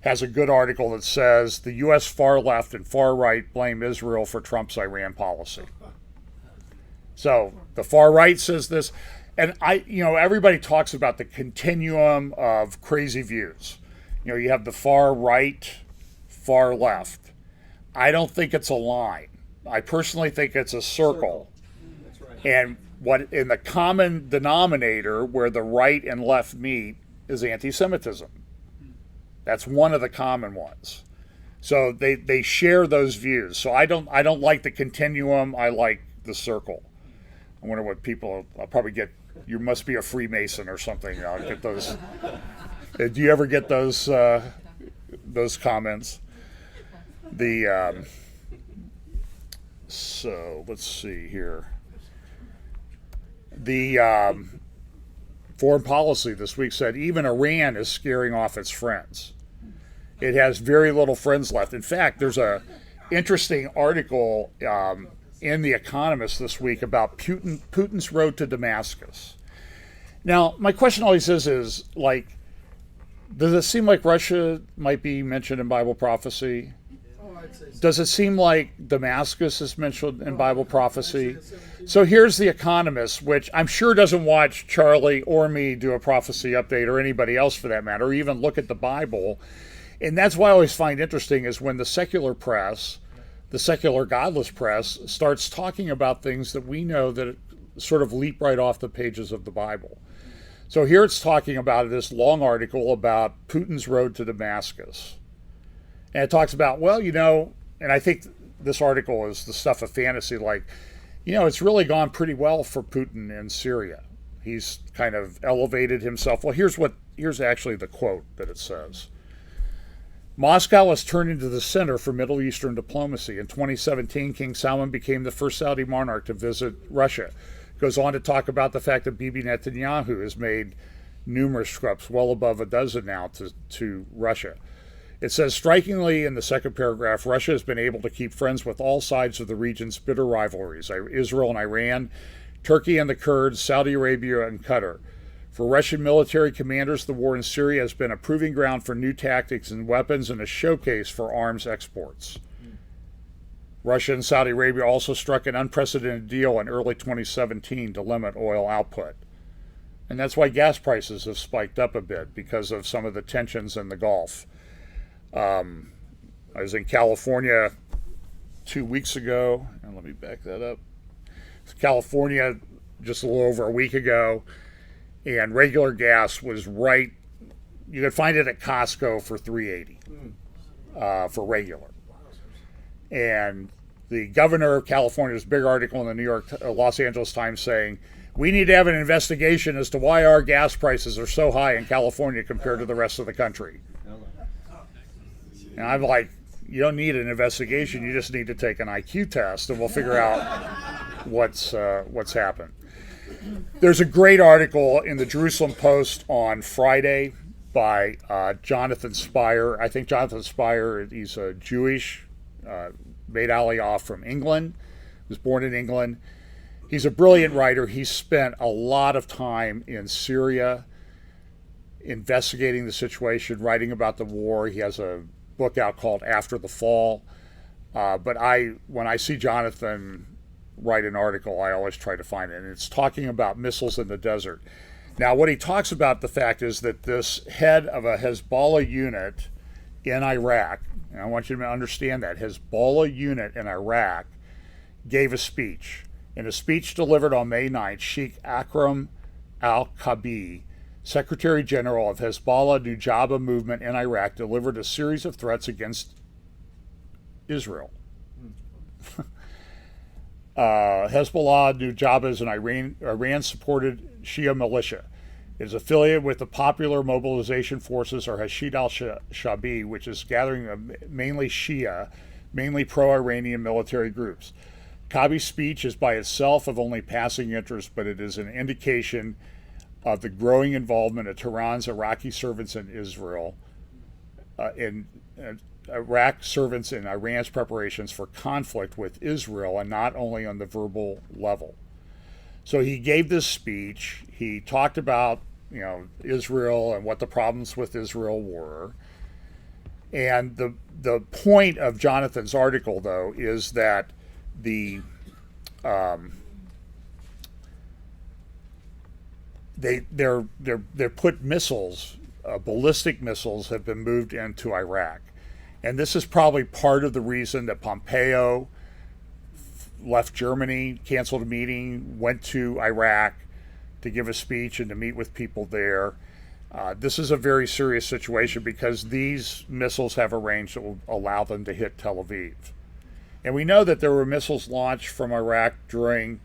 has a good article that says the U.S. far left and far right blame Israel for Trump's Iran policy. So the far right says this, and everybody talks about the continuum of crazy views. You have the far right, far left. I don't think it's a line. I personally think it's a circle. That's right. And what in the common denominator where the right and left meet is anti-Semitism. That's one of the common ones. So they share those views. So I don't like the continuum. I like the circle. I wonder what I'll probably get. You must be a Freemason or something. I'll get those. Do you ever get those comments? So let's see here. The foreign policy this week said even Iran is scaring off its friends. It has very little friends left. In fact, there's a interesting article in The Economist this week about Putin's road to Damascus. Now, my question always is like, does it seem like Russia might be mentioned in Bible prophecy? Does it seem like Damascus is mentioned in Bible prophecy? So here's The Economist, which I'm sure doesn't watch Charlie or me do a prophecy update, or anybody else for that matter, or even look at the Bible. And that's why I always find interesting is when the secular press, the secular godless press, starts talking about things that we know that sort of leap right off the pages of the Bible. So here it's talking about this long article about Putin's road to Damascus. And it talks about, and I think this article is the stuff of fantasy, like, it's really gone pretty well for Putin in Syria. He's kind of elevated himself. Well, here's actually the quote that it says. Moscow has turned into the center for Middle Eastern diplomacy. In 2017, King Salman became the first Saudi monarch to visit Russia. Goes on to talk about the fact that Bibi Netanyahu has made numerous trips, well above a dozen now, to Russia. It says, strikingly in the second paragraph, Russia has been able to keep friends with all sides of the region's bitter rivalries, Israel and Iran, Turkey and the Kurds, Saudi Arabia and Qatar. For Russian military commanders, the war in Syria has been a proving ground for new tactics and weapons and a showcase for arms exports. Russia and Saudi Arabia also struck an unprecedented deal in early 2017 to limit oil output. And that's why gas prices have spiked up a bit, because of some of the tensions in the Gulf. I was in California 2 weeks ago, and let me back that up. California just a little over a week ago, and regular gas was right. You could find it at Costco for $3.80 for regular. And the governor of California's big article in the Los Angeles Times saying, we need to have an investigation as to why our gas prices are so high in California compared to the rest of the country. And I'm like, you don't need an investigation. You just need to take an IQ test, and we'll figure out what's happened. There's a great article in the Jerusalem Post on Friday by Jonathan Spire. I think Jonathan Spire, he's a Jewish, made Aliyah from England, was born in England. He's a brilliant writer. He's spent a lot of time in Syria investigating the situation, writing about the war. He has a book out called After the Fall. But when I see Jonathan write an article, I always try to find it. And it's talking about missiles in the desert. Now, what he talks about, the fact is that this head of a Hezbollah unit in Iraq, and I want you to understand that, Hezbollah unit in Iraq gave a speech. In a speech delivered on May 9th, Sheikh Akram al-Kabi, Secretary General of Hezbollah Nujaba movement in Iraq, delivered a series of threats against Israel. Hezbollah Nujaba is an Iran-supported Shia militia. It is affiliated with the Popular Mobilization Forces, or Hashid al-Shabi, which is gathering mainly Shia, mainly pro-Iranian military groups. Kabi's speech is by itself of only passing interest, but it is an indication of the growing involvement of Tehran's Iraqi servants in Israel, in Iraq servants in Iran's preparations for conflict with Israel, and not only on the verbal level. So he gave this speech. He talked about, Israel and what the problems with Israel were. And the point of Jonathan's article, though, is that they put missiles, ballistic missiles, have been moved into Iraq, and this is probably part of the reason that Pompeo left Germany, canceled a meeting, went to Iraq to give a speech and to meet with people there. This is a very serious situation because these missiles have a range that will allow them to hit Tel Aviv. And we know that there were missiles launched from Iraq during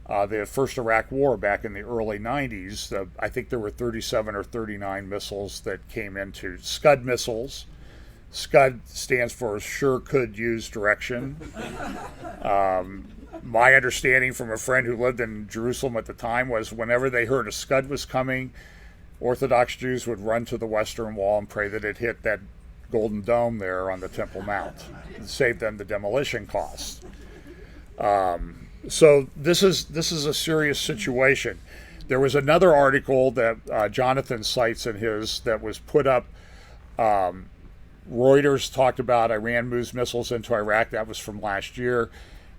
the first Iraq War back in the early 90s. I think there were 37 or 39 missiles that came into Scud missiles. Scud stands for Sure Could Use Direction. My understanding from a friend who lived in Jerusalem at the time was whenever they heard a Scud was coming, Orthodox Jews would run to the Western Wall and pray that it hit that golden dome there on the Temple Mount and save them the demolition costs. So this is a serious situation. There was another article that Jonathan cites in his that was put up. Reuters talked about Iran moves missiles into Iraq. That was from last year.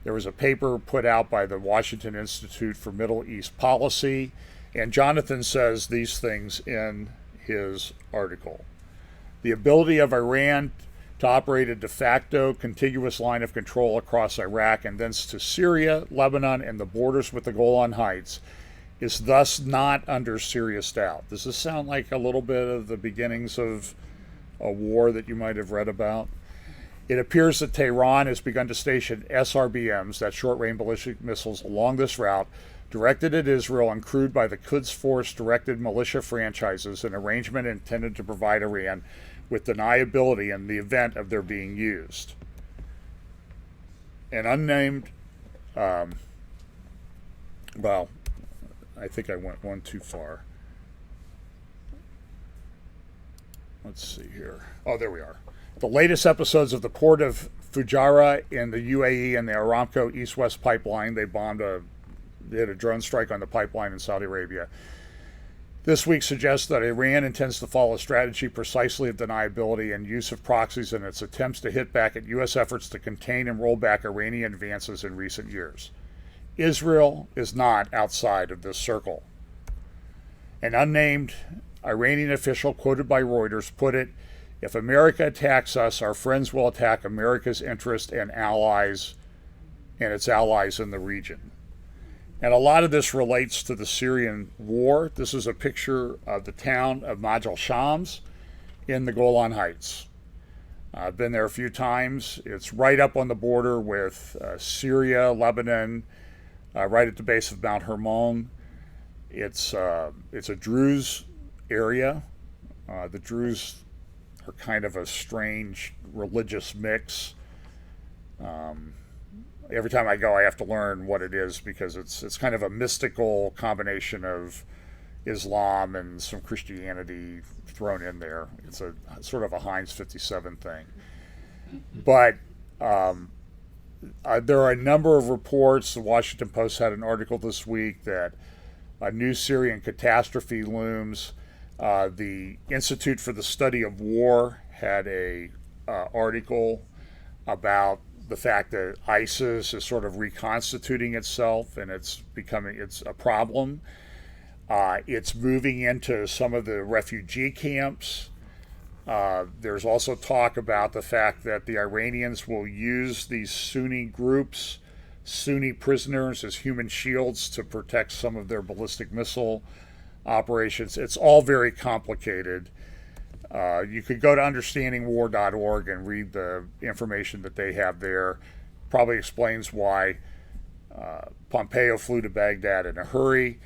There was a paper put out by the Washington Institute for Middle East Policy, and Jonathan says these things in his article. The ability of Iran to operate a de facto contiguous line of control across Iraq and thence to Syria, Lebanon, and the borders with the Golan Heights is thus not under serious doubt. Does this sound like a little bit of the beginnings of a war that you might have read about? It appears that Tehran has begun to station SRBMs, that's short-range ballistic missiles, along this route, directed at Israel and crewed by the Quds Force-directed militia franchises, an arrangement intended to provide Iran with deniability in the event of their being used. An unnamed, I think I went one too far. Let's see here. Oh, there we are. The latest episodes of the port of Fujairah in the UAE and the Aramco East-West pipeline. They did a drone strike on the pipeline in Saudi Arabia. This week suggests that Iran intends to follow a strategy precisely of deniability and use of proxies in its attempts to hit back at U.S. efforts to contain and roll back Iranian advances in recent years. Israel is not outside of this circle. An unnamed Iranian official quoted by Reuters put it, "If America attacks us, our friends will attack America's interests and its allies in the region." And a lot of this relates to the Syrian war. This is a picture of the town of Majd al-Shams in the Golan Heights. I've been there a few times. It's right up on the border with Syria, Lebanon, right at the base of Mount Hermon. It's a Druze area. The Druze are kind of a strange religious mix. Every time I go, I have to learn what it is because it's kind of a mystical combination of Islam and some Christianity thrown in there. It's a sort of a Heinz 57 thing. But there are a number of reports. The Washington Post had an article this week that a new Syrian catastrophe looms. The Institute for the Study of War had a article about the fact that ISIS is sort of reconstituting itself and it's a problem. It's moving into some of the refugee camps. There's also talk about the fact that the Iranians will use these Sunni groups, Sunni prisoners, as human shields to protect some of their ballistic missile operations. It's all very complicated. You could go to understandingwar.org and read the information that they have there. probably explains why Pompeo flew to Baghdad in a hurry.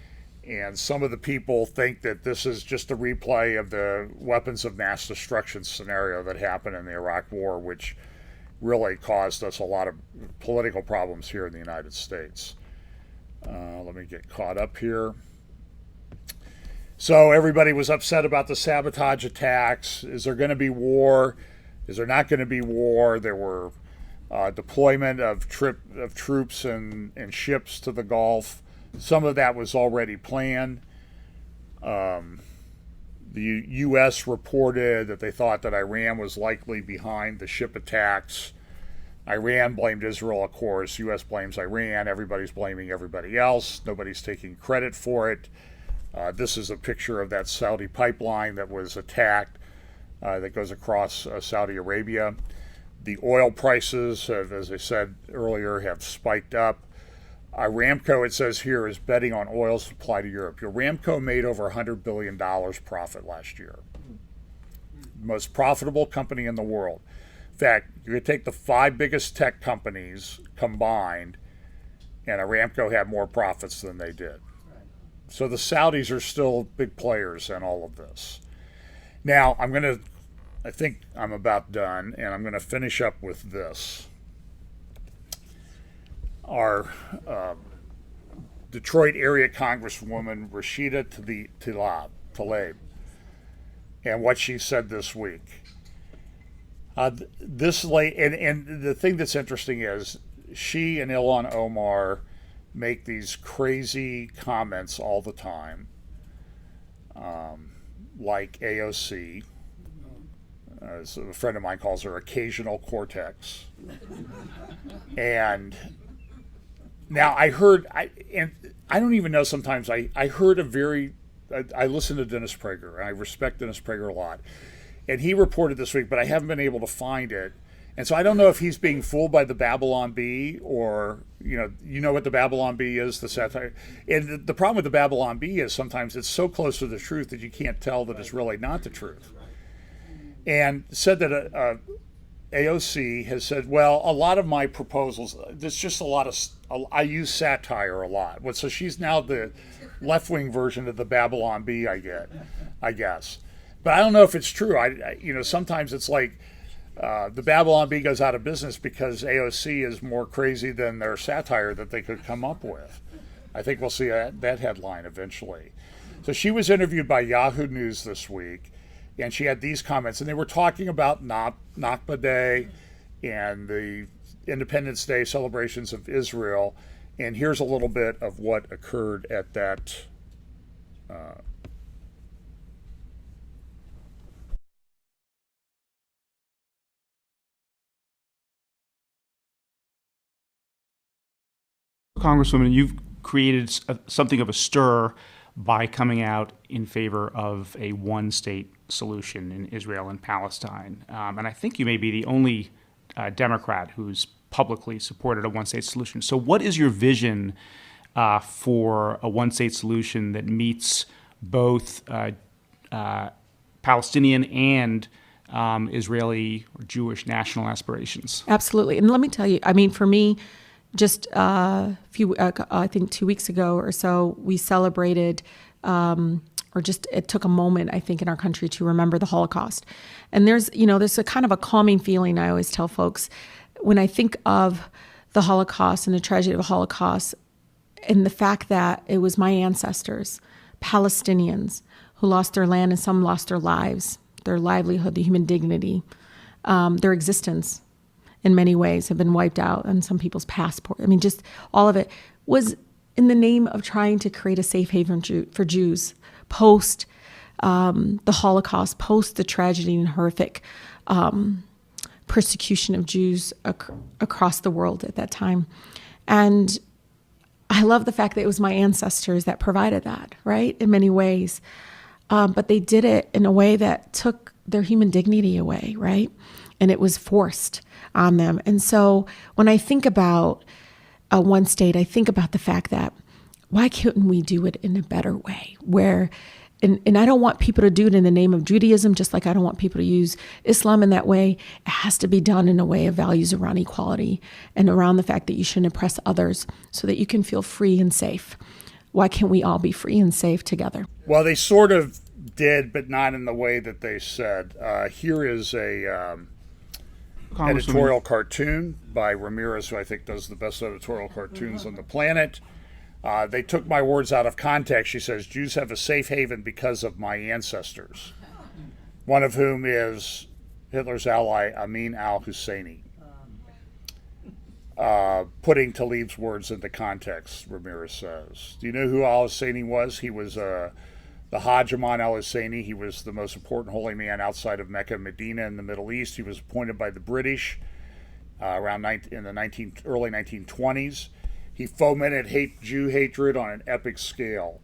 And some of the people think that this is just a replay of the weapons of mass destruction scenario that happened in the Iraq War, which really caused us a lot of political problems here in the United States. Let me get caught up here. So everybody was upset about the sabotage attacks. Is there going to be war? Is there not going to be war? There were deployment of troops and ships to the Gulf. Some of that was already planned. The U.S. reported that they thought that Iran was likely behind the ship attacks. Iran blamed Israel, of course. U.S. blames Iran. Everybody's blaming everybody else. Nobody's taking credit for it. This is a picture of that Saudi pipeline that was attacked that goes across Saudi Arabia. The oil prices, as I said earlier, have spiked up. Aramco, it says here, is betting on oil supply to Europe. Aramco made over $100 billion profit last year. Most profitable company in the world. In fact, you could take the 5 biggest tech companies combined, and Aramco had more profits than they did. So the Saudis are still big players in all of this. Now, I think I'm about done, and I'm going to finish up with this. Our Detroit area Congresswoman Rashida Tlaib, and what she said this week. And the thing that's interesting is she and Ilhan Omar make these crazy comments all the time, like AOC. As a friend of mine calls her occasional cortex. And now I don't even know sometimes, I heard I listen to Dennis Prager, and I respect Dennis Prager a lot. And he reported this week, but I haven't been able to find it. And so I don't know if he's being fooled by the Babylon Bee, or, you know what the Babylon Bee is, the satire. And the problem with the Babylon Bee is sometimes it's so close to the truth that you can't tell that it's really not the truth. And said that AOC has said, well, a lot of my proposals, there's just I use satire a lot. So she's now the left-wing version of the Babylon Bee, I guess. But I don't know if it's true. Sometimes it's like the Babylon Bee goes out of business because AOC is more crazy than their satire that they could come up with. I think we'll see that headline eventually. So she was interviewed by Yahoo News this week, and she had these comments, and they were talking about Nakba Day and the Independence Day celebrations of Israel. And here's a little bit of what occurred at that. Congresswoman, you've created something of a stir by coming out in favor of a one-state solution in Israel and Palestine. And I think you may be the only Democrat who's publicly supported a one-state solution. So what is your vision for a one-state solution that meets both Palestinian and Israeli or Jewish national aspirations? Absolutely. And let me tell you, I mean, for me, just I think 2 weeks ago or so, we celebrated, it took a moment, I think, in our country to remember the Holocaust. And there's a kind of a calming feeling I always tell folks when I think of the Holocaust and the tragedy of the Holocaust, and the fact that it was my ancestors, Palestinians, who lost their land, and some lost their lives, their livelihood, the human dignity, their existence in many ways have been wiped out, and some people's passport. I mean, just all of it was in the name of trying to create a safe haven for Jews post the Holocaust, post the tragedy and horrific persecution of Jews across the world at that time. And I love the fact that it was my ancestors that provided that, right, in many ways. But they did it in a way that took their human dignity away, right? And it was forced on them. And so when I think about one state, I think about the fact that why couldn't we do it in a better way, where and I don't want people to do it in the name of Judaism, just like I don't want people to use Islam in that way. It has to be done in a way of values around equality and around the fact that you shouldn't oppress others so that you can feel free and safe. Why can't we all be free and safe together? Well, they sort of did, but not in the way that they said. Here is a editorial cartoon by Ramirez, who I think does the best editorial cartoons on the planet. They took my words out of context. She says, Jews have a safe haven because of my ancestors, one of whom is Hitler's ally, Amin al-Husseini. Putting Tlaib's words into context, Ramirez says. Do you know who al-Husseini was? He was the Hajjaman al-Husseini. He was the most important holy man outside of Mecca and Medina in the Middle East. He was appointed by the British in the early 1920s. He fomented Jew hatred on an epic scale.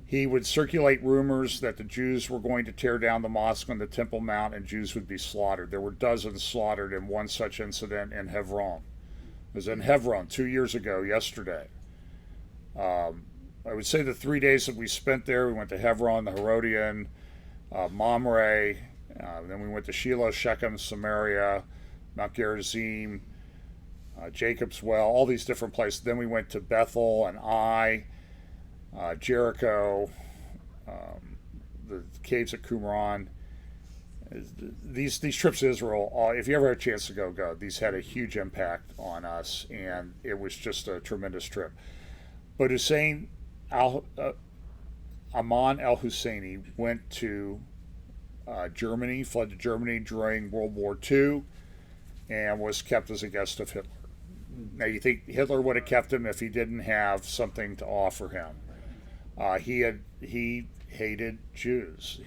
He would circulate rumors that the Jews were going to tear down the mosque on the Temple Mount and Jews would be slaughtered. There were dozens slaughtered in one such incident in Hebron. It was in Hebron 2 years ago, yesterday. I would say the 3 days that we spent there, we went to Hebron, the Herodian, Mamre, then we went to Shiloh, Shechem, Samaria, Mount Gerizim, Jacob's Well, all these different places. Then we went to Bethel and Ai, Jericho, the caves at Qumran. These trips to Israel, if you ever had a chance to go. These had a huge impact on us, and it was just a tremendous trip. But Aman al-Husseini went to Germany, fled to Germany during World War II, and was kept as a guest of Hitler. Now, you think Hitler would have kept him if he didn't have something to offer him? He hated Jews.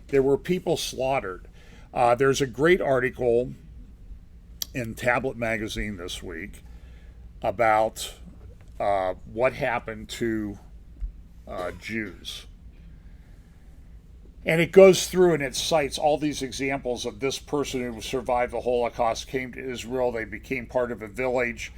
There were people slaughtered. There's a great article in Tablet magazine this week about what happened to Jews. And it goes through and it cites all these examples of this person who survived the Holocaust, came to Israel, they became part of a village.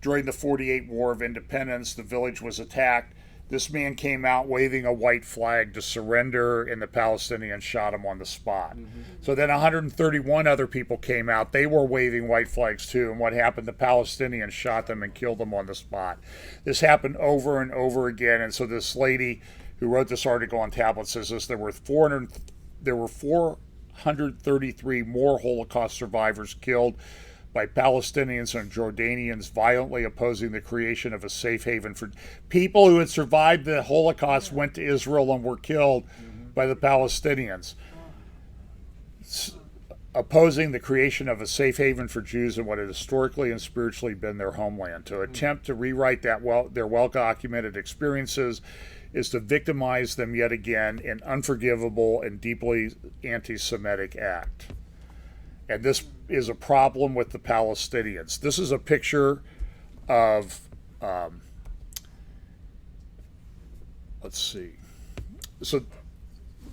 During the 48 War of Independence, the village was attacked. This man came out waving a white flag to surrender, and the Palestinians shot him on the spot. Mm-hmm. So then 131 other people came out. They were waving white flags too, and what happened? The Palestinians shot them and killed them on the spot. This happened over and over again, and so this lady who wrote this article on Tablet says this: there were 433 more Holocaust survivors killed by Palestinians and Jordanians violently opposing the creation of a safe haven for people who had survived the Holocaust, went to Israel and were killed by the Palestinians, opposing the creation of a safe haven for Jews in what had historically and spiritually been their homeland. To attempt to rewrite their well-documented experiences is to victimize them yet again in unforgivable and deeply anti-Semitic act. And this is a problem with the Palestinians. This is a picture of, let's see. So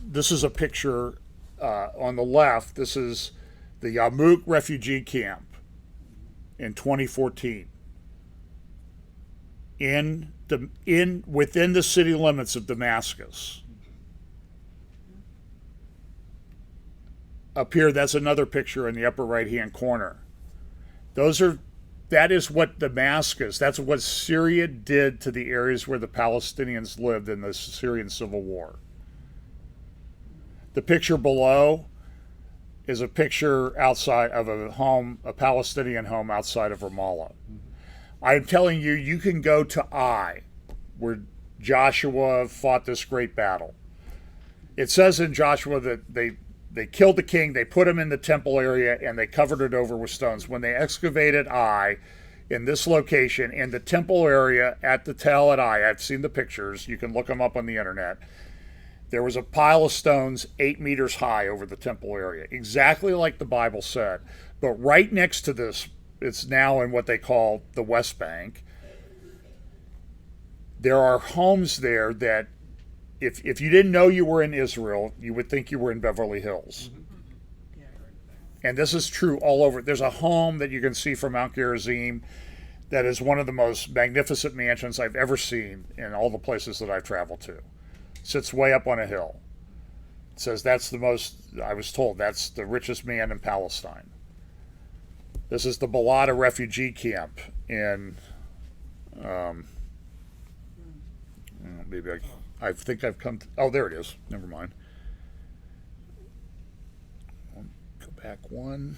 this is a picture on the left. This is the Yarmouk refugee camp in 2014. Within the city limits of Damascus. Up here, that's another picture in the upper right-hand corner. That is what Damascus, that's what Syria did to the areas where the Palestinians lived in the Syrian civil war. The picture below is a picture outside of a Palestinian home outside of Ramallah. I'm telling you, you can go to Ai, where Joshua fought this great battle. It says in Joshua that they killed the king, they put him in the temple area, and they covered it over with stones. When they excavated Ai in this location, in the temple area at the Tel at Ai, I've seen the pictures, you can look them up on the internet, there was a pile of stones 8 meters high over the temple area, exactly like the Bible said. But right next to this, it's now in what they call the West Bank, there are homes there that if you didn't know you were in Israel, you would think you were in Beverly Hills. And this is true all over. There's a home that you can see from Mount Gerizim that is one of the most magnificent mansions I've ever seen in all the places that I've traveled to. Sits way up on a hill. It says I was told that's the richest man in Palestine. This is the Balata refugee camp in, maybe I think I've come to, oh, there it is. Never mind. Go back one.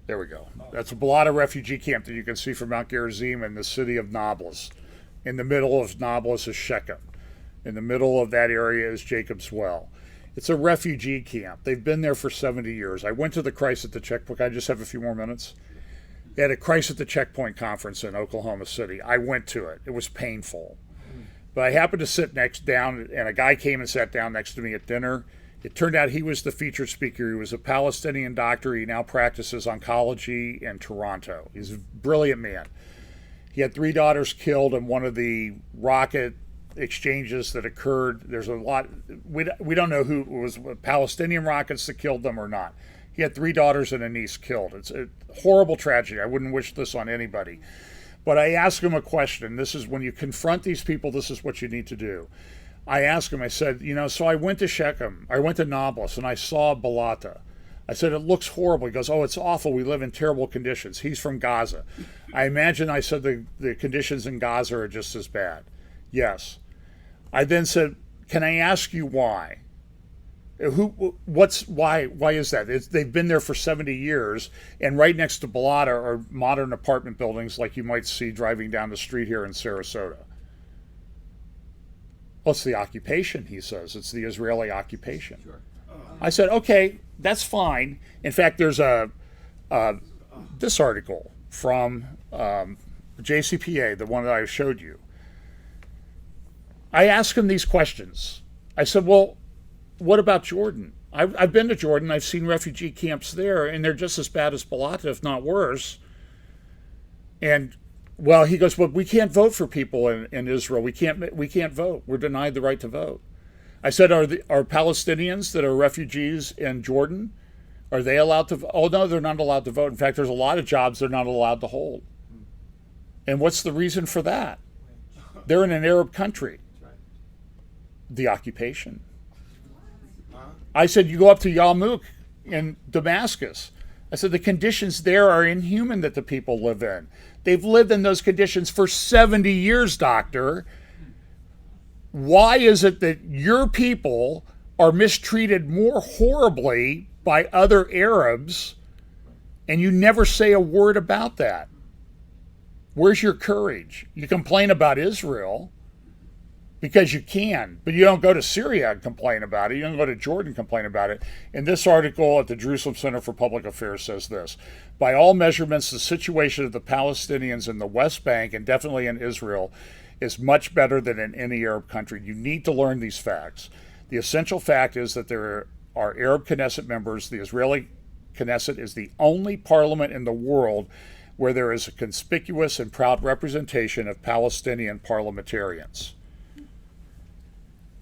There we go. That's a Balata refugee camp that you can see from Mount Gerizim in the city of Nablus. In the middle of Nablus is Shechem. In the middle of that area is Jacob's Well. It's a refugee camp. They've been there for 70 years. I went to the Christ at the Checkpoint. I just have a few more minutes. They had a Christ at the Checkpoint conference in Oklahoma City. I went to it. It was painful. But I happened to sit down, and a guy came and sat down next to me at dinner. It turned out he was the featured speaker. He was a Palestinian doctor. He now practices oncology in Toronto. He's a brilliant man. He had 3 daughters killed in one of the rocket exchanges that occurred. There's a lot. We don't know who it was, Palestinian rockets that killed them or not. He had 3 daughters and a niece killed. It's a horrible tragedy. I wouldn't wish this on anybody. But I asked him a question. This is when you confront these people, this is what you need to do. I asked him, I said, so I went to Shechem, I went to Nablus, and I saw Balata. I said, it looks horrible. He goes, oh, it's awful. We live in terrible conditions. He's from Gaza. I said, the conditions in Gaza are just as bad. Yes. I then said, can I ask you why? Why is that? They've been there for 70 years, and right next to Balata are modern apartment buildings like you might see driving down the street here in Sarasota. Well, it's the occupation, he says. It's the Israeli occupation. Sure. I said, okay, that's fine. In fact, there's this article from JCPA, the one that I showed you. I asked him these questions. I said, well, what about Jordan? I've been to Jordan. I've seen refugee camps there, and they're just as bad as Balata, if not worse. And well, he goes, well, we can't vote for people in Israel. We can't vote. We're denied the right to vote. I said, are Palestinians that are refugees in Jordan, are they allowed to vote? Oh, no, they're not allowed to vote. In fact, there's a lot of jobs they're not allowed to hold. And what's the reason for that? They're in an Arab country. The occupation. I said, you go up to Yarmouk in Damascus. I said, the conditions there are inhuman that the people live in. They've lived in those conditions for 70 years, doctor. Why is it that your people are mistreated more horribly by other Arabs, and you never say a word about that? Where's your courage? You complain about Israel because you can, but you don't go to Syria and complain about it. You don't go to Jordan and complain about it. And this article at the Jerusalem Center for Public Affairs says this: by all measurements, the situation of the Palestinians in the West Bank and definitely in Israel is much better than in any Arab country. You need to learn these facts. The essential fact is that there are Arab Knesset members. The Israeli Knesset is the only parliament in the world where there is a conspicuous and proud representation of Palestinian parliamentarians.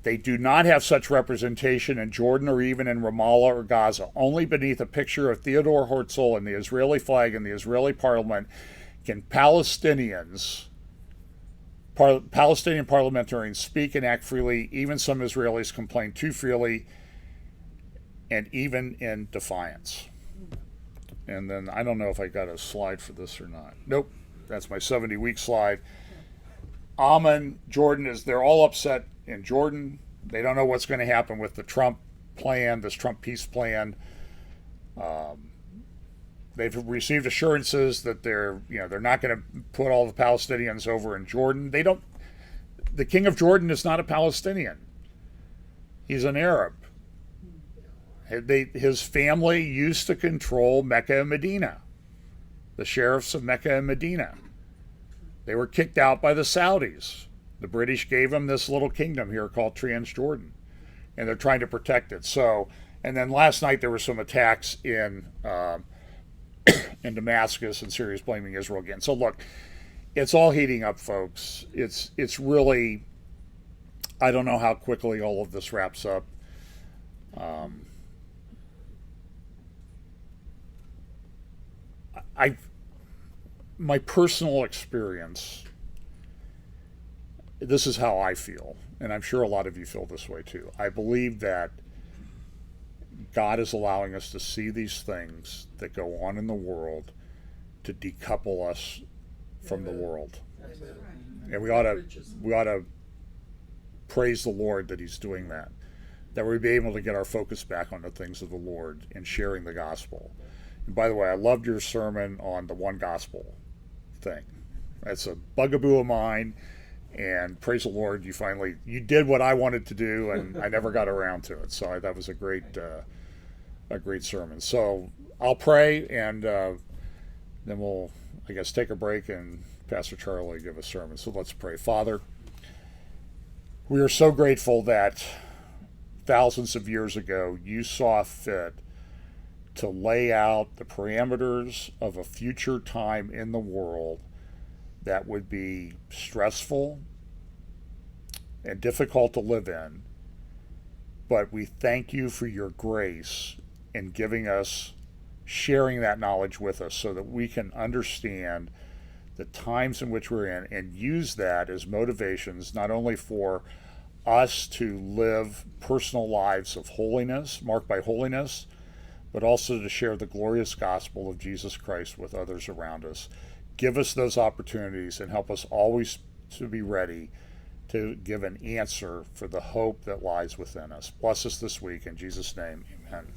They do not have such representation in Jordan or even in Ramallah or Gaza. Only beneath a picture of Theodore Herzl and the Israeli flag in the Israeli parliament can Palestinian parliamentarians speak and act freely. Even some Israelis complain too freely and even in defiance. And then I don't know if I got a slide for this or not. Nope, that's my 70-week slide. Amman, Jordan, they're all upset in Jordan. They don't know what's going to happen with the Trump plan, this Trump peace plan. They've received assurances that they're not going to put all the Palestinians over in Jordan. The king of Jordan is not a Palestinian. He's an Arab. His family used to control Mecca and Medina, the sheriffs of Mecca and Medina. They were kicked out by the Saudis. The British gave them this little kingdom here called Transjordan, and they're trying to protect it. So, and then last night there were some attacks in Damascus, and Syria's blaming Israel again. So look, it's all heating up, folks. It's really, I don't know how quickly all of this wraps up. My personal experience this is how I feel, and I'm sure a lot of you feel this way too. I believe that God is allowing us to see these things that go on in the world to decouple us from the world. And we ought to praise the Lord that he's doing that. That we'll be able to get our focus back on the things of the Lord and sharing the gospel. And by the way, I loved your sermon on the one gospel thing. That's a bugaboo of mine, and praise the Lord, you did what I wanted to do, and I never got around to it. So that was a great sermon. So I'll pray, and then we'll, I guess, take a break and Pastor Charlie give a sermon. So let's pray. Father, we are so grateful that thousands of years ago you saw fit to lay out the parameters of a future time in the world that would be stressful and difficult to live in. But we thank you for your grace in giving us, sharing that knowledge with us so that we can understand the times in which we're in and use that as motivations, not only for us to live personal lives of holiness, marked by holiness, but also to share the glorious gospel of Jesus Christ with others around us. Give us those opportunities and help us always to be ready to give an answer for the hope that lies within us. Bless us this week. In Jesus' name, amen.